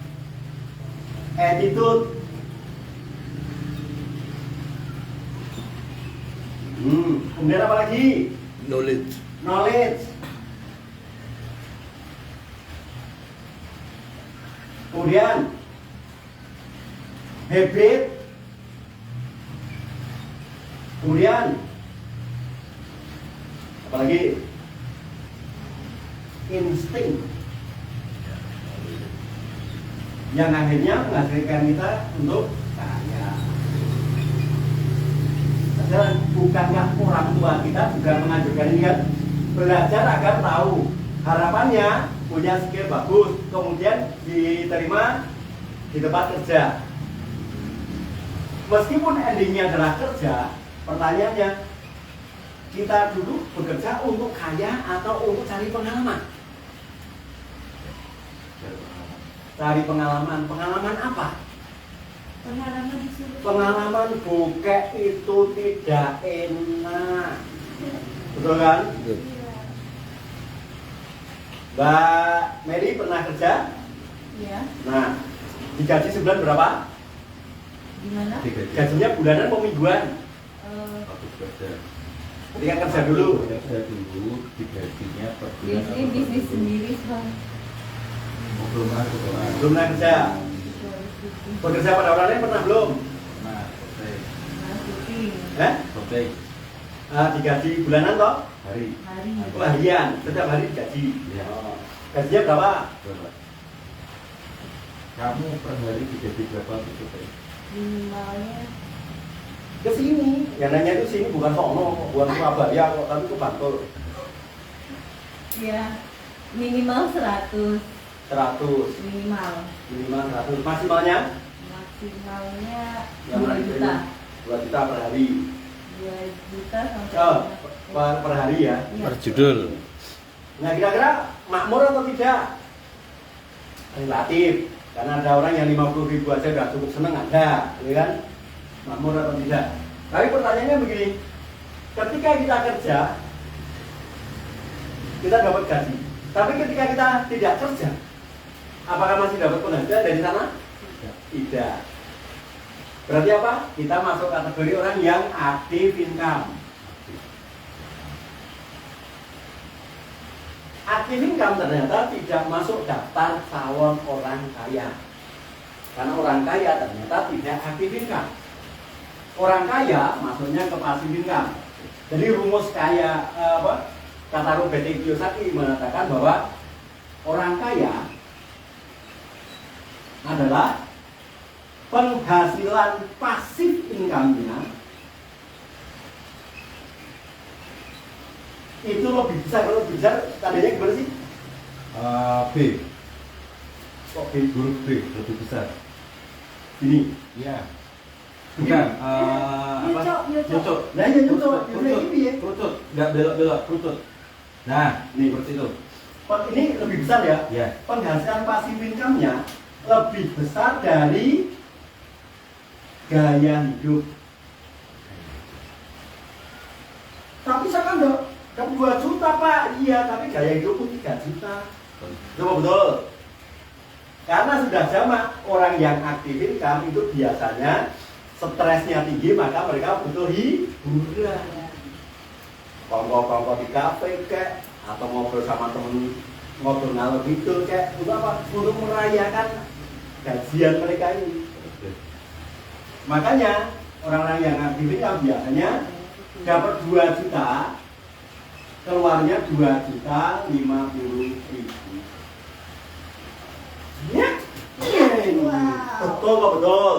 Speaker 1: attitude. Kemudian apa lagi?
Speaker 5: Knowledge.
Speaker 1: Knowledge. Kemudian habit. Kemudian apa lagi? Insting. Yang akhirnya menghasilkan kita untuk kaya. Dan bukankah orang tua kita juga mengajarkan ini kan? Belajar agar tahu. Harapannya punya skill bagus, kemudian diterima di tempat kerja. Meskipun endingnya adalah kerja, pertanyaannya, kita dulu bekerja untuk kaya atau untuk cari pengalaman? Cari pengalaman. Pengalaman apa?
Speaker 4: Pengalaman disuruh.
Speaker 1: Pengalaman bokek itu tidak enak. Betul kan?
Speaker 5: Betul.
Speaker 1: Mbak Mary pernah kerja?
Speaker 4: Iya.
Speaker 1: Nah, digaji sebulan berapa?
Speaker 4: Gimana?
Speaker 1: Gajinya bulanan atau mingguan?
Speaker 2: Aku kerja.
Speaker 1: Ketika kerja dulu.
Speaker 2: Kerja dulu, digajinya per bulan.
Speaker 4: Biasanya bisnis sendiri Bang.
Speaker 2: Belum aku
Speaker 1: Belum pernah kerja. Bekerja pada orang lain pernah belum?
Speaker 2: Nah, selesai.
Speaker 4: Marketing.
Speaker 2: Selesai.
Speaker 1: Digaji bulanan toh?
Speaker 2: Hari.
Speaker 4: Hari.
Speaker 1: Oh, harian, setiap hari digaji.
Speaker 2: Iya.
Speaker 1: Oh. Gajinya berapa?
Speaker 2: Berapa? Kamu per hari digaji berapa selesai?
Speaker 4: Minimalnya
Speaker 1: Ke sini. Yang nanya itu sini bukan sono, bukan Surabaya kok, tapi ke Bantul.
Speaker 4: ya minimal 100.
Speaker 1: 100.
Speaker 4: Minimal.
Speaker 1: Minimal 100. Maksimalnya?
Speaker 4: Maksimalnya
Speaker 1: Yang
Speaker 4: 2
Speaker 1: mana
Speaker 4: juta.
Speaker 1: 2 juta per hari.
Speaker 4: 2 juta sampai
Speaker 1: Oh, per hari ya.
Speaker 4: Iya.
Speaker 5: Per judul.
Speaker 1: Nah, kira-kira makmur atau tidak? Relatif. Karena ada orang yang 50.000 aja udah cukup seneng, ada, ya kan? Makmur atau tidak? Tapi pertanyaannya begini, ketika kita kerja, kita dapat gaji. Tapi ketika kita tidak kerja, apakah masih dapat penghasilan dari sana? Tidak. Berarti apa? Kita masuk kategori orang yang aktif income. Aktif income ternyata tidak masuk daftar calon orang kaya. Karena orang kaya ternyata tidak aktif income. Orang kaya masuknya ke passive income. Jadi rumus kaya kata Robert Kiyosaki mengatakan bahwa orang kaya adalah penghasilan pasif income-nya itu lebih besar. Kalau lebih besar tandanya gimana sih?
Speaker 2: B.
Speaker 1: Kok
Speaker 2: Huruf B lebih besar.
Speaker 1: Gini.
Speaker 2: Iya. Bukan.
Speaker 4: Nyucuk, nyucuk.
Speaker 2: Nyucuk.
Speaker 1: Nah, ya nyucuk.
Speaker 2: Kerucut.
Speaker 1: Ini ya.
Speaker 2: Kerucut. Nggak belok-belok. Kerucut. Nah,
Speaker 1: Nih.
Speaker 2: seperti itu.
Speaker 1: Ini lebih besar ya.
Speaker 2: Ya.
Speaker 1: Penghasilan pasif income-nya lebih besar dari gaya hidup. Tapi saya kan dapat 2 juta Pak. Iya, tapi gaya hidupku 3 juta. Coba betul. Karena sudah jamak, orang yang aktif income itu biasanya stresnya tinggi, maka mereka butuh hiburan. Kongko-kongko di kafe kek, atau ngobrol sama temen, ngobrol ngalor gitu kek, untuk apa? Untuk merayakan gajian mereka ini. Makanya orang-orang yang aktif income biasanya dapat 2 juta, keluarnya 2.050.000. Ya, betul kok betul.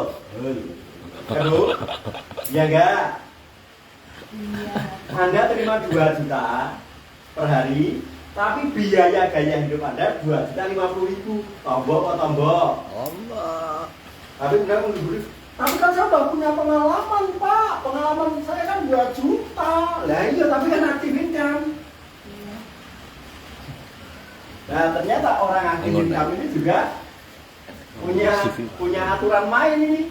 Speaker 1: Aduh, ya enggak?
Speaker 4: Iya.
Speaker 1: Anda terima 2 juta per hari, tapi biaya gaya hidup Anda 2.050.000. Tombok kok tombok.
Speaker 5: Allah.
Speaker 1: Tapi kemudian menghibur, tapi kan saya udah punya pengalaman Pak. Pengalaman saya kan 2 juta. Lah iya, tapi kan aktif income.
Speaker 4: Iya.
Speaker 1: Nah ternyata orang aktif income ini juga punya aturan main ini.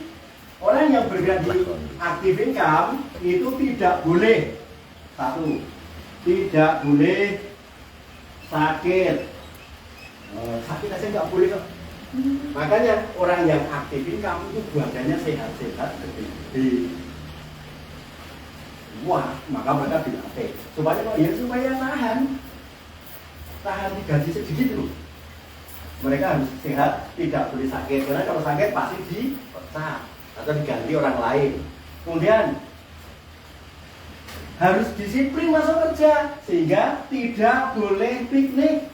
Speaker 1: Orang yang bergerak di aktif income itu tidak boleh. Satu, tidak boleh sakit. Sakit aja nggak boleh kok. Makanya orang yang aktif ini kamu itu badannya sehat-sehat, gede-gede. Wah, maka mereka dilatih. Supaya apa? Ya supaya tahan digaji sedikit loh. Mereka harus sehat, tidak boleh sakit. Karena kalau sakit pasti dipecat atau diganti orang lain. Kemudian harus disiplin masuk kerja sehingga tidak boleh piknik.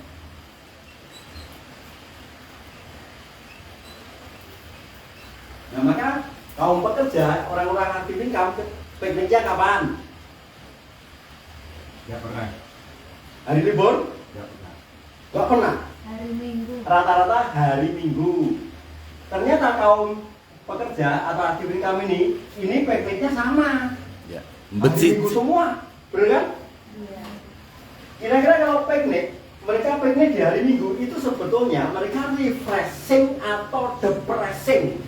Speaker 1: Nah maka kaum pekerja, orang-orang aktif ini kamu pikniknya kapan?
Speaker 6: Nggak pernah.
Speaker 1: Hari libur?
Speaker 6: Nggak pernah.
Speaker 1: Gak pernah.
Speaker 4: Hari Minggu.
Speaker 1: Rata-rata hari Minggu. Ternyata kaum pekerja atau aktif kami ini pikniknya sama.
Speaker 5: Ya.
Speaker 1: Hari
Speaker 5: Becit.
Speaker 1: Minggu semua, bener kan?
Speaker 4: Iya.
Speaker 1: Kira-kira kalau piknik, mereka piknik di hari Minggu itu sebetulnya mereka refreshing atau depressing.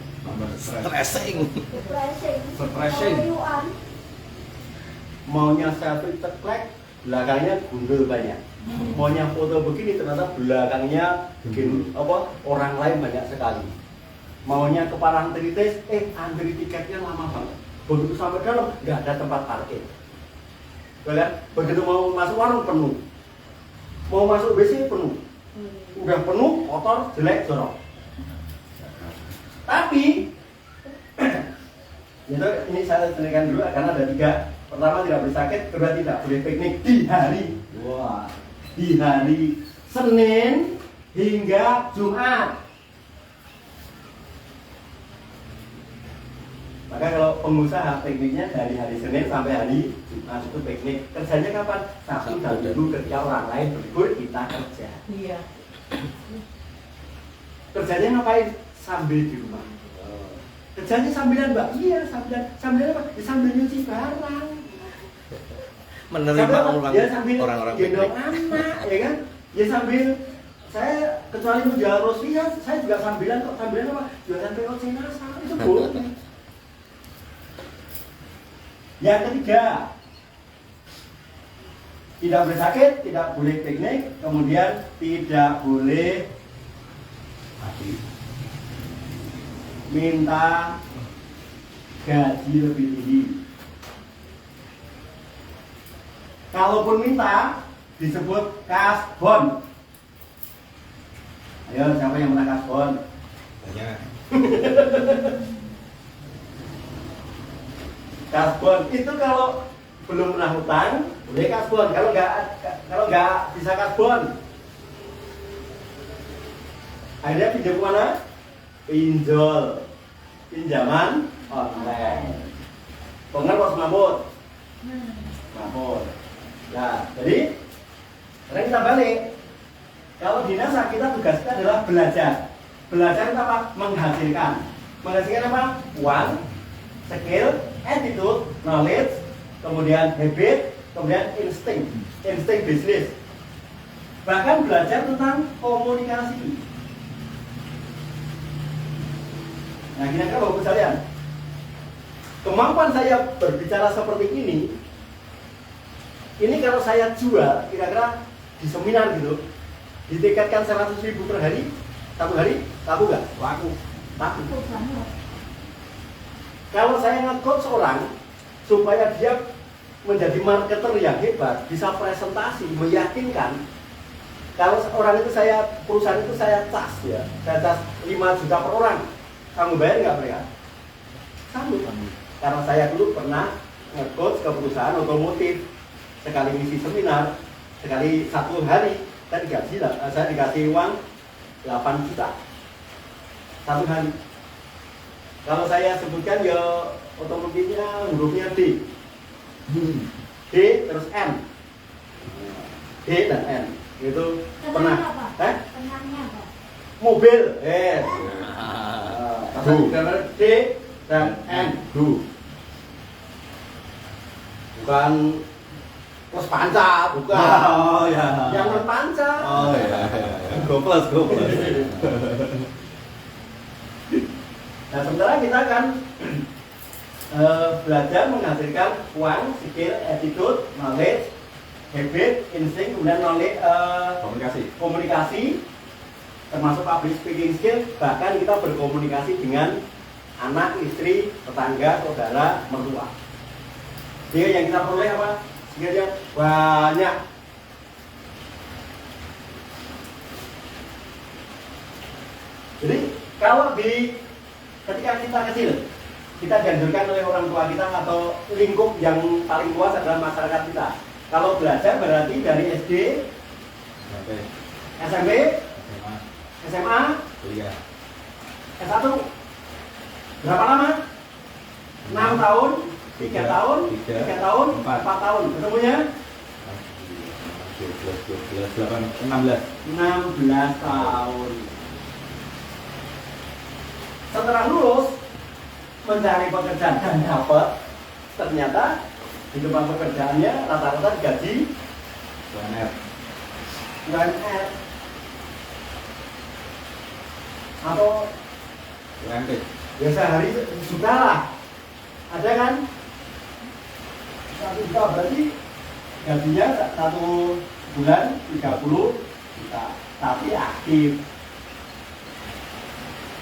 Speaker 5: Stressing.
Speaker 4: Depressing.
Speaker 6: Depressing.
Speaker 4: Kelayuan.
Speaker 1: Maunya selfie teklek, belakangnya gundul banyak. Maunya foto begini ternyata belakangnya bikin apa orang lain banyak sekali. Maunya ke Parangtritis, antri tiketnya lama banget. Begitu sampai dalam nggak ada tempat parkir. Kan? Begitu mau masuk warung penuh, mau masuk WC penuh, udah penuh, kotor, jelek, jorok. Tapi itu ini saya ceritakan dulu karena ada 3. Pertama tidak boleh sakit, kedua tidak boleh piknik di hari Senin hingga Jumat. Maka kalau pengusaha pikniknya dari hari Senin sampai hari Jumat itu piknik. Kerjanya kapan? Sabtu dan Minggu ketika orang lain berlibur kita kerja.
Speaker 3: Iya.
Speaker 1: Kerjanya ngapain? Sambil di rumah. Kerjanya sambilan Mbak? Iya sambilan. Sambilan apa? Ya, sambil nyuci barang.
Speaker 5: Menerima
Speaker 1: Sambil, ya sambil
Speaker 5: orang-orang
Speaker 1: gendong
Speaker 5: piknik.
Speaker 1: anak, ya kan? Ya sambil saya kecuali menjual rosvian, saya juga sambilan kok. Sambilan apa? Jualan POC NASA itu boleh. Yang ketiga, tidak boleh sakit, tidak boleh piknik, kemudian tidak boleh minta gaji lebih tinggi. Kalaupun minta disebut kasbon. Ayo siapa yang pernah kasbon?
Speaker 6: Banyak.
Speaker 1: Kasbon itu kalau belum pernah hutang boleh kasbon. Kalau nggak bisa kasbon, akhirnya pinjam mana? Pinjol, pinjaman online. Pengen bos mamut. Nah, jadi sekarang kita balik. Kalau di NASA kita tugas kita adalah belajar. Belajar itu apa? Menghasilkan. Menghasilkan apa? Uang, skill, attitude, knowledge, kemudian habit, kemudian insting bisnis. Bahkan belajar tentang komunikasi. Nah, kira-kira Bapak sekalian, kemampuan saya berbicara seperti ini kalau saya jual, kira-kira di seminar gitu, ditingkatkan 100.000 per hari, satu hari, laku nggak? Laku. Kalau saya nge-coach orang supaya dia menjadi marketer yang hebat, bisa presentasi, meyakinkan. Kalau orang itu perusahaan itu saya cas ya, saya cas 5 juta per orang, kamu bayar nggak mereka? Sanggup. Karena saya dulu pernah nge-coach ke perusahaan otomotif. Sekali ngisi seminar, sekali 1 hari, saya dikasih uang 8 juta 1 hari. Kalau saya sebutkan ya otomotifnya hurufnya D, D terus M, D dan M, itu pernah.
Speaker 4: Tenangnya apa?
Speaker 1: Mobil, D dan M, bukan Pos panca, bukan.
Speaker 5: Oh ya.
Speaker 1: Yang panca.
Speaker 5: Oh ya. Goplas.
Speaker 1: Nah sementara kita kan belajar menghasilkan uang, skill, attitude, knowledge, habit, insting, kemudian knowledge, komunikasi, termasuk public speaking skill, bahkan kita berkomunikasi dengan anak, istri, tetangga, saudara, mertua. Jadi yang kita peroleh apa? Skillnya banyak. Jadi kalau ketika kita kecil, kita dianjurkan oleh orang tua kita atau lingkup yang paling luas adalah masyarakat kita. Kalau belajar berarti dari SD, SMP, SMA, S1. Berapa lama? 6 tahun, 3 tahun, 3 tahun, 4 tahun. Ketemunya? 16 tahun. Setelah lulus, mencari pekerjaan dan dapat, ternyata di tempat pekerjaannya rata-rata gaji UMR atau
Speaker 6: UMP.
Speaker 1: ya sehari sudah lah, ada kan? 1 juta berarti gajinya 1 bulan 30 juta, tapi aktif.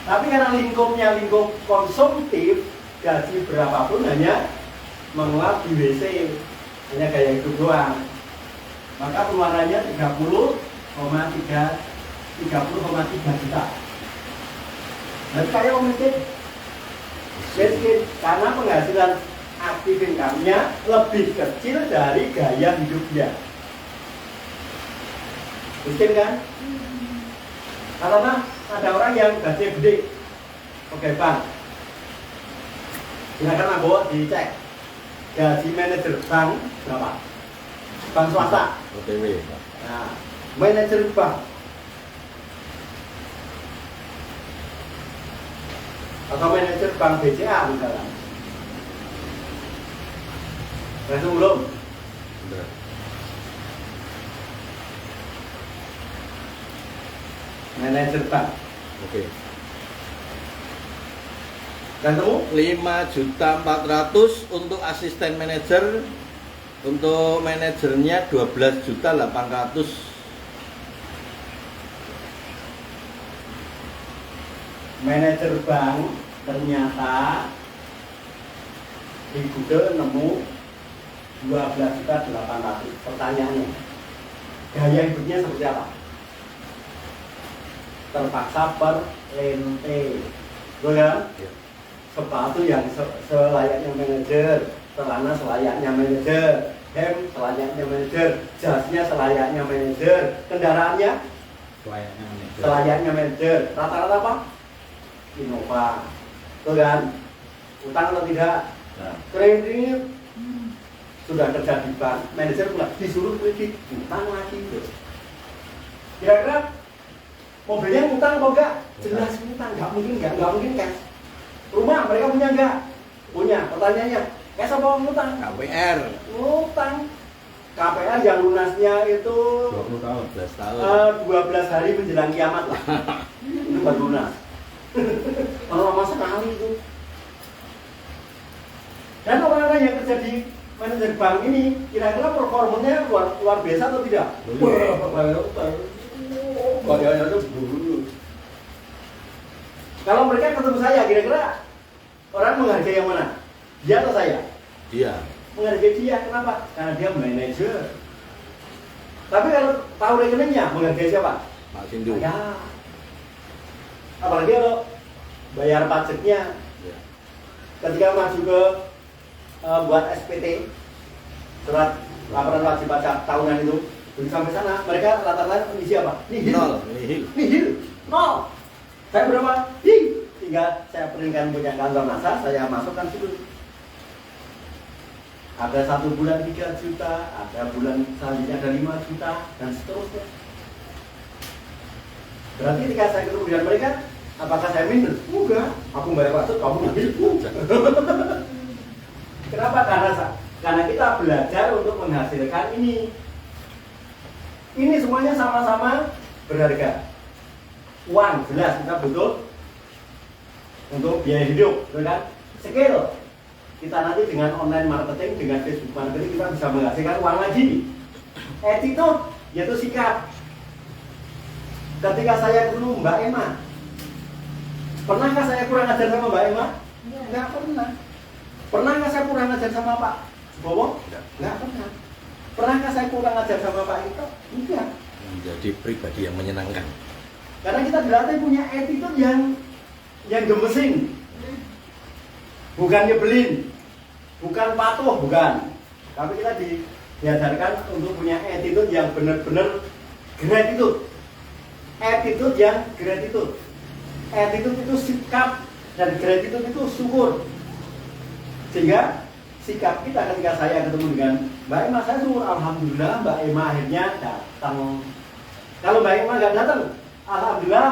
Speaker 1: Tapi karena lingkupnya lingkup konsumtif, gaji berapapun hanya menguap di WC, hanya gaya hidup doang. Maka pengeluarannya 30,3 juta. Dan saya miskin, karena penghasilan aktif income-nya lebih kecil dari gaya hidup dia. Miskin kan? Karena ada orang yang gajinya gede, oke bank. Silakan Abo dicek gaji manajer bank berapa? Bank swasta.
Speaker 6: OTW.
Speaker 1: Nah, manajer bank atau manajer bank BCA misalnya. Langsung belum?
Speaker 6: Bener.
Speaker 1: Manajer bank.
Speaker 6: Oke.
Speaker 1: Ketemu?
Speaker 5: 5.400.000 untuk asisten manajer, untuk manajernya 12.800.000.
Speaker 1: Manajer bank ternyata di Google nemu 12.800.000. Pertanyaannya, gaya hidupnya seperti apa? Terpaksa per lente, betul kan?
Speaker 6: Ya.
Speaker 1: Sepatu yang selayaknya manajer, celana selayaknya manajer, hem selayaknya manajer, jasnya selayaknya manajer, kendaraannya selayaknya manajer. Rata-rata apa? Innova, betul kan? Utang atau tidak?
Speaker 6: Nah.
Speaker 1: Kredit sudah kerja di bank, manajer pula disuruh kredit, utang lagi. Kira-kira mobilnya utang atau enggak? Jelas utang, nggak mungkin cash. Rumah mereka punya enggak? Punya. Pertanyaannya, cash apa utang?
Speaker 5: KPR
Speaker 1: Utang. KPR yang lunasnya itu
Speaker 6: 20 tahun.
Speaker 5: 12 tahun.
Speaker 1: 12 hari menjelang kiamat lah. Itu baru lunas. Kalau lama sekali itu. Dan orang-orang yang kerja di manajer bank ini kira-kira performanya luar biasa atau tidak? Kalau mereka ketemu saya, kira-kira orang menghargai yang mana? Dia atau saya?
Speaker 5: Dia.
Speaker 1: Menghargai dia, kenapa? Karena dia manajer. Tapi kalau tahu rekeningnya, menghargai siapa?
Speaker 5: Pak Sindu.
Speaker 1: Ya. Apalagi kalau bayar pajaknya,
Speaker 5: Ya.
Speaker 1: ketika maju ke buat SPT, surat laporan wajib pajak tahunan itu, begitu sampai sana, mereka rata-rata isi apa?
Speaker 5: Nol. Nihil.
Speaker 1: Nihil. Nol. Saya berapa? Tinggal saya peringkan punya kantor NASA, saya masukkan situ. Ada 1 bulan 3 juta, ada bulan selanjutnya ada 5 juta, dan seterusnya. Berarti ketika saya ketemu dengan mereka, apakah saya minus? Enggak, aku bayar pajak, kamu ngambil. Kenapa? Karena kita belajar untuk menghasilkan ini. Ini semuanya sama-sama berharga. Uang jelas kita butuh untuk biaya hidup, betul kan? Skill kita nanti dengan online marketing, dengan Facebook marketing kita bisa menghasilkan uang lagi. Attitude yaitu sikap. Ketika saya dulu Mbak Emma, pernahkah saya kurang ajar sama Mbak Emma? Nggak pernah. Pernahkah saya kurang ajar sama Pak Bowo? Nggak pernah. Pernahkah saya kurang ajar sama Pak Ito? Enggak.
Speaker 5: Menjadi pribadi yang menyenangkan.
Speaker 1: Karena kita dilatih punya attitude yang gemesin, bukan nyebelin, bukan patuh, bukan. Tapi kita diajarkan untuk punya attitude yang benar-benar gratitude. Attitude yang gratitude. Attitude itu sikap dan gratitude itu syukur. Sehingga sikap kita ketika saya ketemu dengan Mbak Emma, saya syukur, alhamdulillah Mbak Emma akhirnya datang. Kalau Mbak Emma nggak datang, alhamdulillah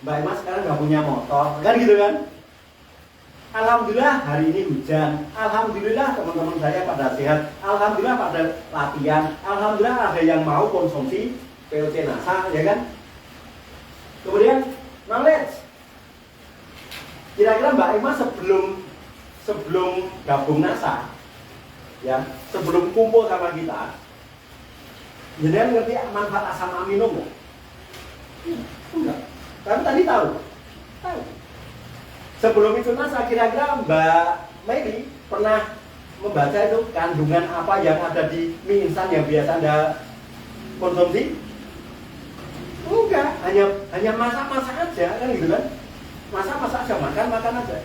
Speaker 1: Mbak Emma sekarang nggak punya motor, kan gitu kan? Alhamdulillah hari ini hujan, alhamdulillah teman-teman saya pada sehat, alhamdulillah pada latihan, alhamdulillah ada yang mau konsumsi POC NASA, ya kan? Kemudian knowledge. Kira-kira Mbak Emma sebelum gabung NASA, ya, sebelum kumpul sama kita, jenengan ngerti manfaat asam amino nggak? Enggak. Tapi tadi tahu. Sebelum itu NASA, kira-kira Mbak Mary pernah membaca itu kandungan apa yang ada di mie instan yang biasa Anda konsumsi? Enggak, hanya masak-masak aja, kan gitu kan? Masak-masak aja, makan aja.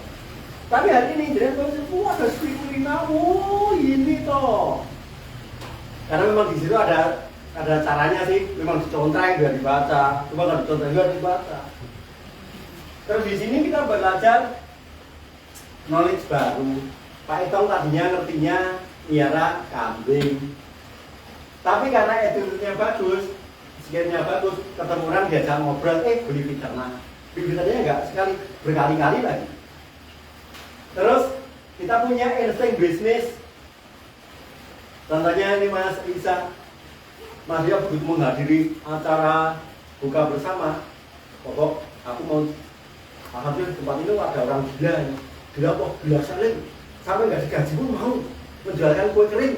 Speaker 1: Tapi hari ini jadi ada spirulina, oh ini toh. Karena memang di situ ada caranya sih, memang dicontreng biar dibaca, cuma kalau dicontreng biar dibaca. Terus di sini kita belajar knowledge baru. Pak Itong tadinya ngertinya miara kambing, tapi karena attitude-nya bagus, skillnya bagus, ketemu orang diajak ngobrol, beli fiternak. Beli fiternaknya enggak sekali, berkali-kali lagi. Terus kita punya insting bisnis. Contohnya ini Mas Isa, Mas dia begitu menghadiri acara buka bersama, pokok aku mau alhamdulillah tempat ini ada orang gila kok, gila saling sampai nggak digaji pun mau menjualkan kue kering.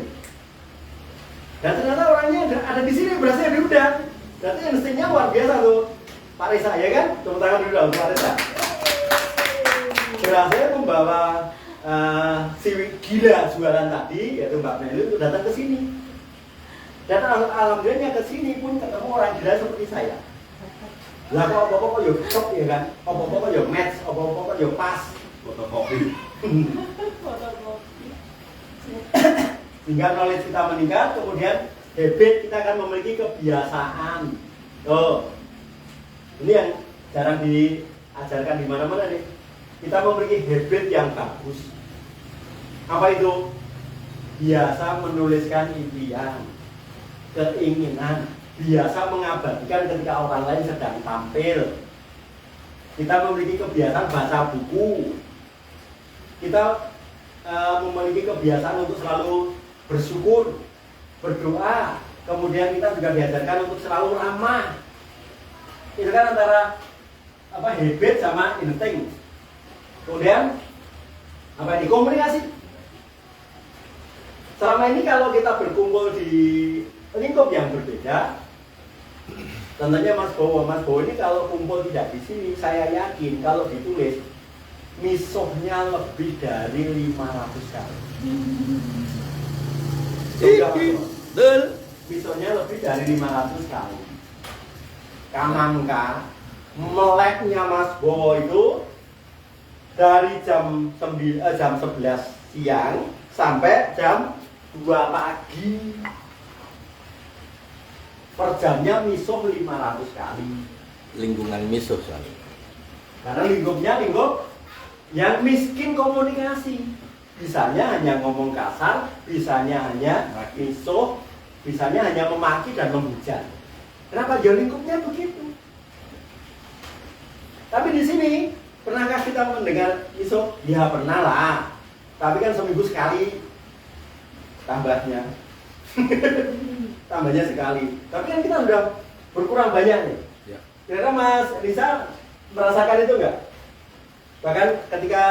Speaker 1: Dan ternyata orangnya ada di sini, berasnya di udang. Berarti instingnya luar biasa tuh Pak Risa, ya kan? Tepuk tangan dulu dong Pak Risa. Berhasil membawa si gila jualan tadi, yaitu Mbak Meli, untuk datang ke sini. Dan alhamdulillahnya ke sini pun ketemu orang gila seperti saya. Lah kok apa-apa kok yo top ya kan? Apa-apa kok yo match, apa-apa kok yo pas.
Speaker 6: Fotokopi.
Speaker 1: Sehingga knowledge kita meningkat, kemudian habit kita akan memiliki kebiasaan. Oh, ini yang jarang diajarkan di mana-mana nih. Kita memiliki habit yang bagus. Apa itu? Biasa menuliskan impian, keinginan, biasa mengabadikan ketika orang lain sedang tampil. Kita memiliki kebiasaan baca buku. Kita memiliki kebiasaan untuk selalu bersyukur, berdoa. Kemudian kita juga diajarkan untuk selalu ramah. Itu kan antara habit sama insting. Kemudian apa ini? Komunikasi. Selama ini kalau kita berkumpul di lingkup yang berbeda, tentunya Mas Bowo ini kalau kumpul tidak di sini, saya yakin kalau ditulis misuhnya lebih dari 500 kali.
Speaker 5: Betul.
Speaker 1: Misuhnya lebih dari 500 kali. Kamangka meleknya Mas Bowo itu dari jam 11 siang sampai jam 2 pagi. Per jamnya misuh 500 kali.
Speaker 5: Lingkungan misuh soalnya.
Speaker 1: Karena lingkupnya lingkup yang miskin komunikasi. Bisanya hanya ngomong kasar, bisanya hanya misuh, bisanya hanya memaki dan menghujat. Kenapa? Ya lingkupnya begitu. Tapi di sini pernahkah kita mendengar misuh? Ya pernah lah. Tapi kan seminggu sekali tambahnya. Tambahnya sekali. Tapi kan kita sudah berkurang banyak nih.
Speaker 6: Ya.
Speaker 1: Kira-kira Mas Risa merasakan itu enggak? Bahkan ketika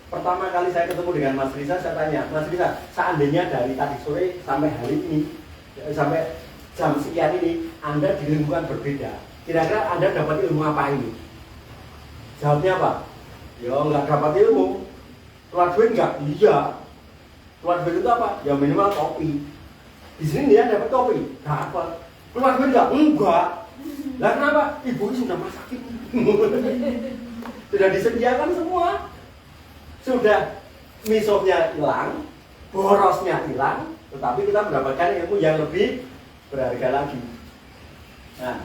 Speaker 1: pertama kali saya ketemu dengan Mas Risa, saya tanya, Mas Risa, seandainya dari tadi sore sampai hari ini, sampai jam sekian ini, Anda di lingkungan berbeda, kira-kira Anda dapat ilmu apa ini? Jawabnya apa? Ya nggak dapat ilmu. Keluar duit nggak? Iya. Keluar duit itu apa? Ya minimal kopi. Di sini dia dapat kopi? Dapat. Keluar duit nggak? Enggak. Lah kenapa? Ibu sudah masakin. Sudah disediakan semua. Sudah misopnya hilang, borosnya hilang, tetapi kita mendapatkan ilmu yang lebih berharga lagi. Nah,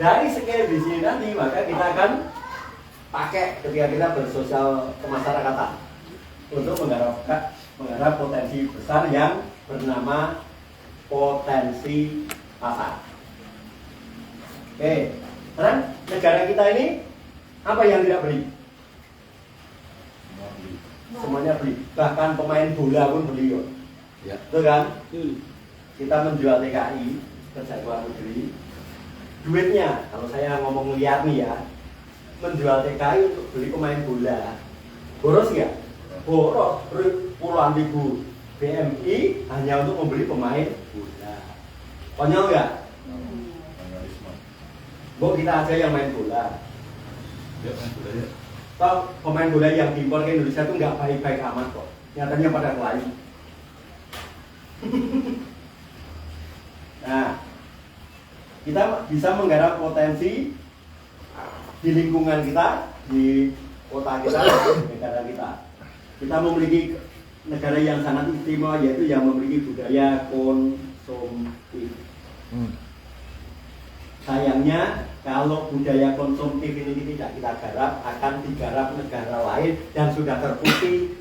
Speaker 1: dari skill di sini nanti maka kita akan pakai ketika kita bersosial kemasyarakatan untuk menggarap potensi besar yang bernama potensi pasar. Oke, sekarang negara kita ini apa yang tidak beli? Semuanya beli, bahkan pemain bola pun beli kok.
Speaker 5: Ya.
Speaker 1: Betul kan? Kita menjual TKI kerja luar negeri, duitnya kalau saya ngomong lihat nih ya, menjual TKI untuk beli pemain bola, boros nggak? Boros, puluhan ribu BMI hanya untuk membeli pemain bola. Konyol nggak? Bu, kita aja yang main bola.
Speaker 6: Ya, main bola ya.
Speaker 1: Toh pemain bola yang diimpor ke Indonesia itu nggak baik-baik amat kok. Nyatanya pada kelahi. Nah, kita bisa menggarap potensi di lingkungan kita, di kota kita, di negara kita. Kita memiliki negara yang sangat istimewa, yaitu yang memiliki budaya konsumtif. Sayangnya kalau budaya konsumtif ini tidak kita garap, akan digarap negara lain dan sudah terbukti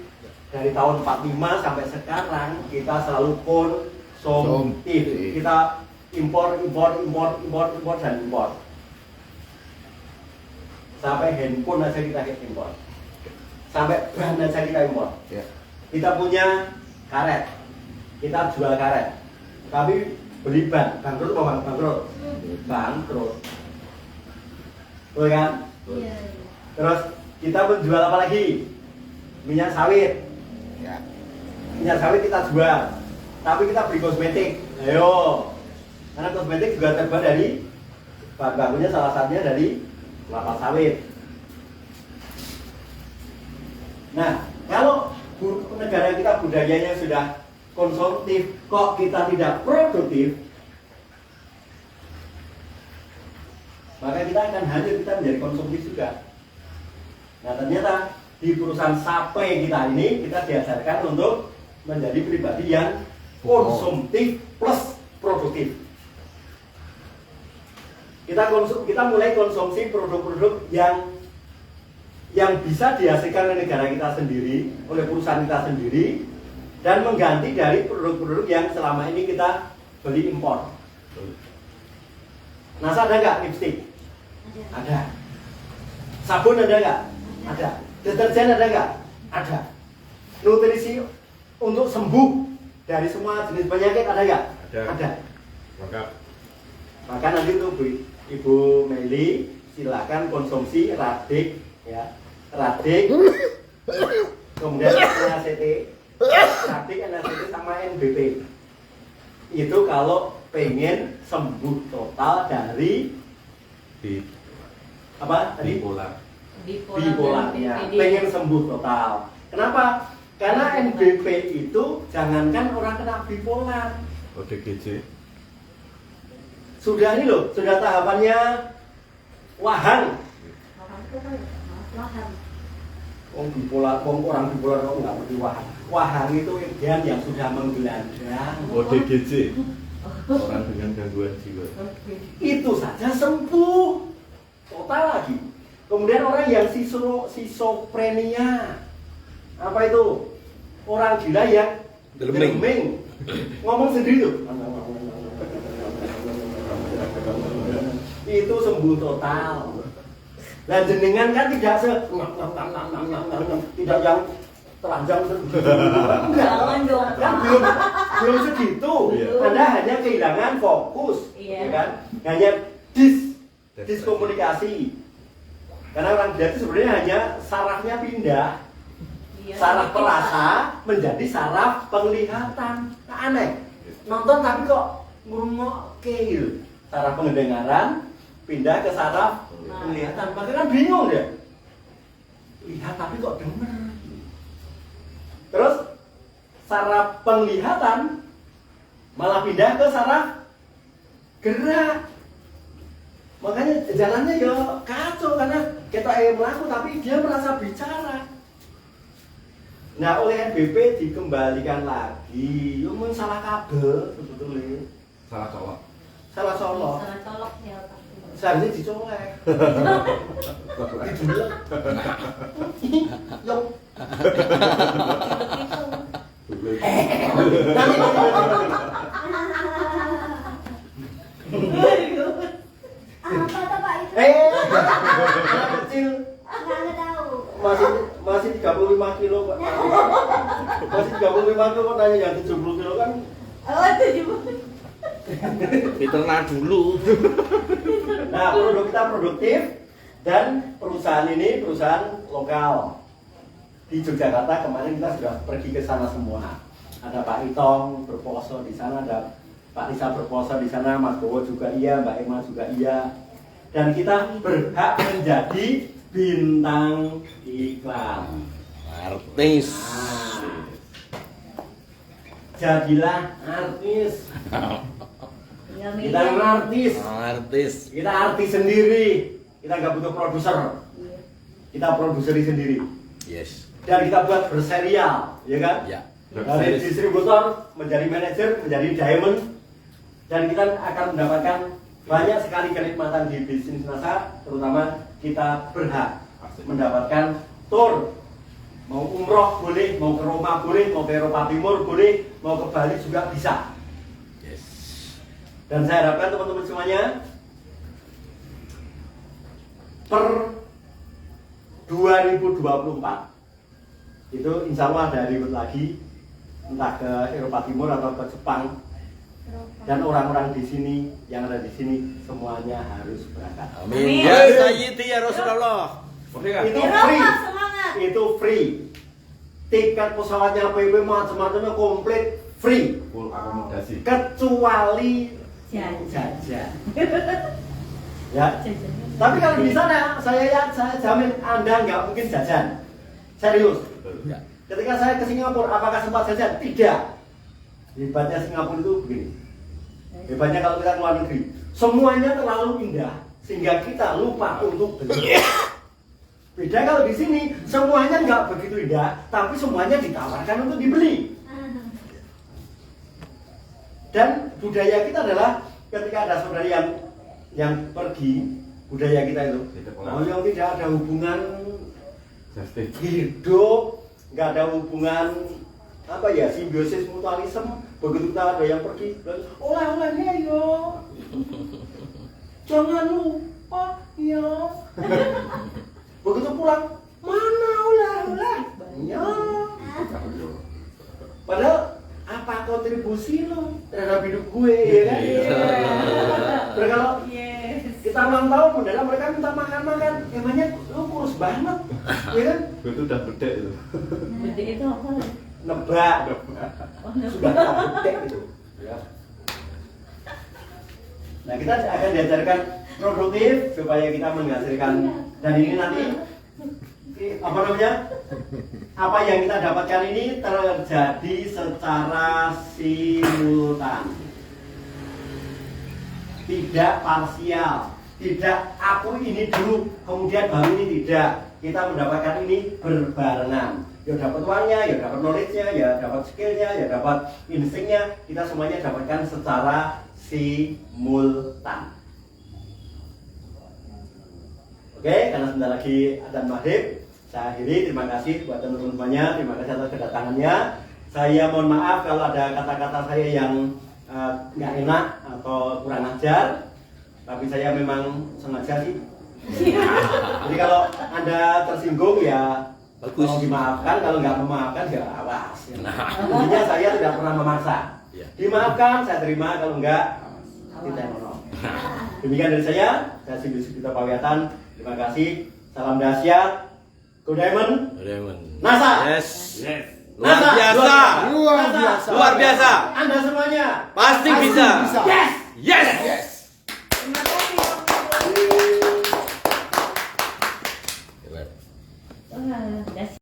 Speaker 1: dari tahun 45 sampai sekarang kita selalu konsumtif. Kita impor dan impor. Sampai handphone aja kita impor. Sampai ban aja kita impor.
Speaker 5: Ya.
Speaker 1: Kita punya karet, kita jual karet, tapi beli ban, bangkrut apa bangkrut? Bangkrut. Betul kan?
Speaker 4: Iya.
Speaker 1: Terus kita menjual apa lagi? Minyak sawit.
Speaker 5: Ya.
Speaker 1: Minyak sawit kita jual, tapi kita beli kosmetik. Ayo, karena kosmetik juga terbuat dari bahan bakunya, salah satunya dari kelapa sawit. Nah, kalau negara kita budayanya sudah konsumtif, kok kita tidak produktif, maka kita akan hancur, kita menjadi konsumtif juga. Nah, ternyata di perusahaan Sape kita ini kita diajarkan untuk menjadi pribadi yang konsumtif plus produktif. Kita mulai konsumsi produk-produk yang bisa dihasilkan oleh negara kita sendiri, oleh perusahaan kita sendiri, dan mengganti dari produk-produk yang selama ini kita beli impor. NASA ada nggak lipstick? Ada. Sabun ada nggak? Ada. Deterjen ada nggak? Ada. Nutrisi untuk sembuh dari semua jenis penyakit ada nggak? Ada.
Speaker 6: Lengkap.
Speaker 1: Maka nanti untuk Ibu Meli silakan konsumsi Radik, ya, Radik, kemudian NACT, Radik, NACT sama NBP. Itu kalau pengen sembuh total dari apa tadi? Bipolar, ya, pengen sembuh total. Kenapa? Karena NBP itu jangankan orang kena bipolar,
Speaker 6: ODGJ.
Speaker 1: sudah ini loh, sudah tahapannya wahang.
Speaker 4: Wahang.
Speaker 1: Bipolar, orang bipolar kok nggak perlu wahang. Wahang itu idean yang sudah menggelandang.
Speaker 6: ODGJ. Orang dengan gangguan jiwa.
Speaker 1: Itu saja sembuh total lagi. Kemudian orang yang schizophrenia, apa itu? Orang gila yang geleming. Ngomong sendiri tuh. Itu sembuh total. Dan jenengan kan tidak tidak yang telanjang
Speaker 3: Jangan dong.
Speaker 1: kan belum segitu. Anda hanya kehilangan fokus, ya kan? Hanya diskomunikasi. Karena orang gila itu sebenarnya hanya sarafnya pindah, saraf perasa menjadi saraf penglihatan. Nah, aneh. Nonton tapi kok ngrungokke gitu. Saraf pendengaran pindah ke saraf penglihatan. Makanya kan bingung dia. Lihat tapi kok denger. Terus saraf penglihatan malah pindah ke saraf gerak. Makanya jalannya ya kacau karena kita melaku tapi dia merasa bicara. Nah, oleh NBP dikembalikan lagi. Yo mun salah kabel sebetulnya.
Speaker 6: Salah colok.
Speaker 1: Salah colok.
Speaker 4: Salah colok ya Pak.
Speaker 1: Seharusnya dicolek. Didulek. Yo.
Speaker 4: Apa tuh Pak itu?
Speaker 1: Anak kecil
Speaker 4: Nggak tahu.
Speaker 1: masih 35 kilo Pak. Masih 35 kilo kok nanya yang 70 kilo kan.
Speaker 4: Oh, 70.
Speaker 5: Diternak dulu.
Speaker 1: Nah, produk kita produktif dan perusahaan ini perusahaan lokal. Di Yogyakarta kemarin kita sudah pergi ke sana semua. Ada Pak Itong berposo di sana, ada Pak Lisa berposo di sana, Mas Bowo juga iya, Mbak Emma juga iya. Dan kita berhak menjadi bintang iklan.
Speaker 5: Artis.
Speaker 1: Jadilah artis.
Speaker 4: Ya,
Speaker 1: Kita artis.
Speaker 5: Artis.
Speaker 1: Kita artis sendiri. Kita nggak butuh produser. Kita produseri sendiri.
Speaker 5: Yes.
Speaker 1: Dan kita buat berserial, ya kan?
Speaker 5: Ya.
Speaker 1: Dari distributor menjadi manajer, menjadi diamond, dan kita akan mendapatkan banyak sekali kenikmatan di bisnis NASA, terutama kita berhak mendapatkan tour. Mau umroh boleh, mau ke Roma boleh, mau ke Eropa Timur boleh, mau ke Bali juga bisa.
Speaker 5: Yes.
Speaker 1: Dan saya harapkan teman-teman semuanya per 2024 itu insya Allah ada ribut lagi, entah ke Eropa Timur atau ke Jepang, dan orang-orang di sini yang ada di sini semuanya harus berangkat.
Speaker 5: Amin. Ya Sayyidi ya Rasulullah.
Speaker 1: Itu
Speaker 4: Eropa,
Speaker 1: free,
Speaker 4: semangat.
Speaker 1: itu free. Tiket pesawatnya PP macam-macamnya komplit free,
Speaker 6: Full akomodasi.
Speaker 1: kecuali jajan. Ya. Tapi kalau di sana saya jamin Anda nggak mungkin jajan. Serius.
Speaker 5: Ya.
Speaker 1: Ketika saya ke Singapura, apakah sempat jajan? Tidak. Hebatnya Singapura itu begini. Hebatnya kalau kita keluar negeri, semuanya terlalu indah sehingga kita lupa untuk beli. Beda kalau di sini, semuanya nggak begitu indah, tapi semuanya ditawarkan untuk dibeli. Dan budaya kita adalah ketika ada saudari yang pergi, budaya kita itu, yang tidak ada hubungan hidup, nggak ada hubungan apa ya, simbiosis mutualisme. Begitu kita ada yang pergi, oleh-olehnya yo, jangan lupa yo. Begitu pulang, mana oleh-oleh? Ya. Padahal apa kontribusi lo terhadap hidup gue, ya kan? Terus kalau kita ulang tahun, mendadak mereka minta makan-makan, emangnya lo kurus banget, ya kan?
Speaker 6: Itu udah gede itu.
Speaker 4: Gede itu apa?
Speaker 1: Nebak, sudah gede itu. Ya. Nah, kita akan diajarkan produktif supaya kita menghasilkan, dan ini nanti apa namanya, apa yang kita dapatkan ini terjadi secara simultan, tidak parsial, tidak aku ini dulu kemudian baru ini, tidak. Kita mendapatkan ini berbarengan. Ya dapat uangnya, ya dapat knowledge-nya, ya dapat skill-nya, ya dapat instingnya. Kita semuanya dapatkan secara simultan. Oke, karena sebentar lagi adzan maghrib, saya akhiri. Terima kasih buat teman-teman semuanya. Terima kasih atas kedatangannya. Saya mohon maaf kalau ada kata-kata saya yang nggak enak atau kurang ajar, tapi saya memang sengaja sih. Jadi kalau Anda tersinggung ya
Speaker 5: bagus.
Speaker 1: Kalau dimaafkan, kalau nggak memaafkan ya awas. Intinya saya tidak pernah memaksa.
Speaker 5: Ya.
Speaker 1: Dimaafkan saya terima, kalau enggak kita nolong. Demikian dari saya Sindu Sugito Pawiatan. Terima kasih. Salam dahsyat. Go Diamond.
Speaker 5: Raymond.
Speaker 1: NASA.
Speaker 5: Yes.
Speaker 6: Yes.
Speaker 5: Luar
Speaker 1: NASA.
Speaker 5: biasa.
Speaker 7: Luar
Speaker 1: NASA.
Speaker 7: biasa.
Speaker 5: Luar biasa.
Speaker 1: Anda semuanya.
Speaker 5: Pasti
Speaker 7: Pasti
Speaker 5: bisa.
Speaker 7: bisa.
Speaker 1: Yes.
Speaker 5: Yes.
Speaker 7: Yes.
Speaker 3: Terima kasih. Wah, udah